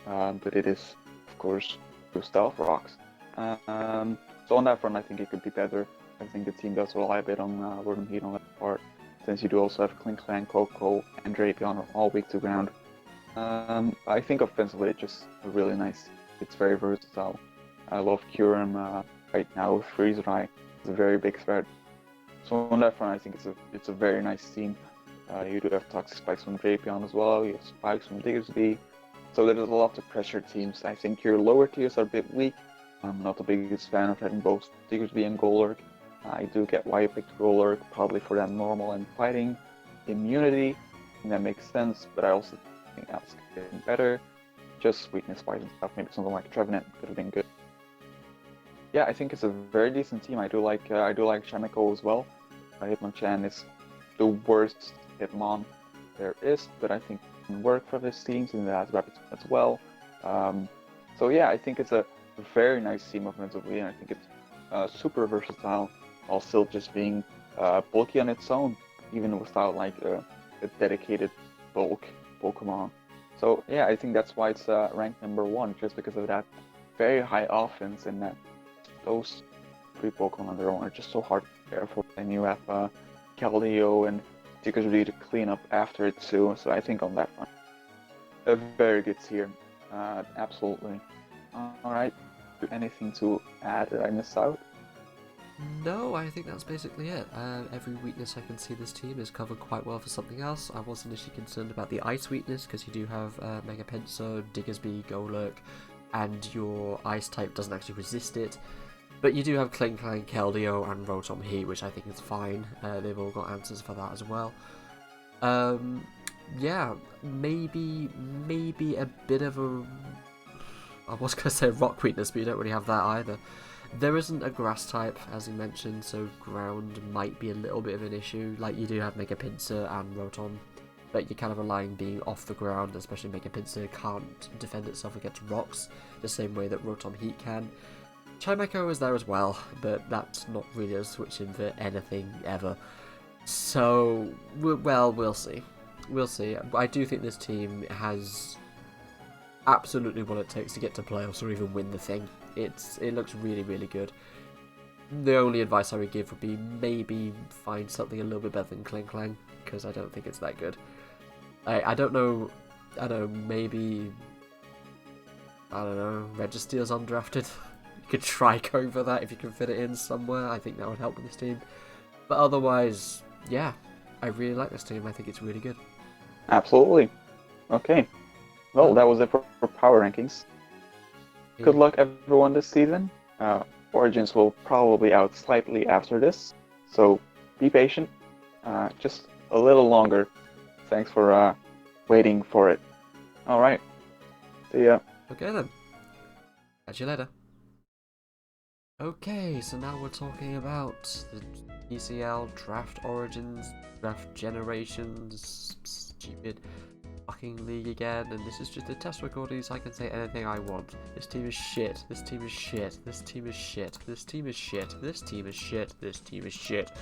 but it is of course through Stealth Rocks. So on that front I think it could be better. I think the team does rely a bit on Rotom Heat on that part, since you do also have Klinklang, Coco, and Drapion are all weak to ground. I think offensively it's just really nice. It's very versatile. I love Curum right now with Freeze Rai. It's a very big threat. So on that front I think it's a very nice team. You do have Toxic Spikes from Drapion as well, you have Spikes from Diggersby. So there's a lot to pressure teams. I think your lower tiers are a bit weak. I'm not the biggest fan of having both Diggersby and Golurk. I do get why you picked Golurk, probably for that normal and fighting immunity, and that makes sense, but I also think else could have been better. Just weakness-wise and stuff, maybe something like Trevenant could have been good. Yeah, I think it's a very decent team. I do like Shamiko as well. Hitmonchan is the worst Hitmon there is, but I think it can work for this team since it has Rapid as well. So yeah, I think it's a very nice team offensively, and I think it's super versatile, while still just being bulky on its own, even without like a dedicated bulk Pokemon. So yeah, I think that's why it's ranked number 1, just because of that very high offense, and that those 3 Pokemon on their own are just so hard to care for. And you have Keldeo and Diggersby to clean up after it too, so I think on that front, a very good tier, absolutely. Alright, anything to add that I missed out? No, I think that's basically it. Every weakness I can see this team is covered quite well for something else. I was initially concerned about the ice weakness, because you do have Mega Pinsir, Diggersby, Golurk, and your ice type doesn't actually resist it. But you do have Klinklang, Keldeo, and Rotom Heat, which I think is fine. They've all got answers for that as well. Yeah, maybe a bit of a... I was going to say rock weakness, but you don't really have that either. There isn't a grass type, as you mentioned, so ground might be a little bit of an issue. Like, you do have Mega Pinsir and Rotom, but you're kind of relying being off the ground, especially Mega Pinsir can't defend itself against rocks the same way that Rotom Heat can. Chimecho is there as well, but that's not really a switch in for anything ever. So, well, we'll see. We'll see. I do think this team has absolutely what it takes to get to playoffs or even win the thing. It looks really, really good. The only advice I would give would be maybe find something a little bit better than Klinklang, because I don't think it's that good. I don't know, maybe, I don't know, Registeel's undrafted. You could try going for that if you can fit it in somewhere. I think that would help with this team. But otherwise, yeah, I really like this team. I think it's really good. Absolutely. Okay. Well, that was it for power rankings. Yeah. Good luck everyone this season. Origins will probably be out slightly after this, so be patient. Just a little longer. Thanks for waiting for it. Alright. See ya. Okay then. Catch you later. Okay, so now we're talking about the PCL, Draft Origins, Draft Generations, stupid. fucking league again, and this is just a test recording, so I can say anything I want. This team is shit. This team is shit. This team is shit. This team is shit. This team is shit. This team is shit.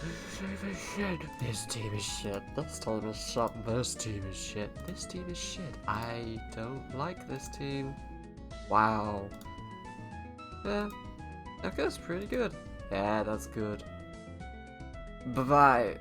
This team is shit. This team is shit. This team is shit. This team is shit. I don't like this team. Wow. Yeah. Okay, that's pretty good. Yeah, that's good. Bye-bye.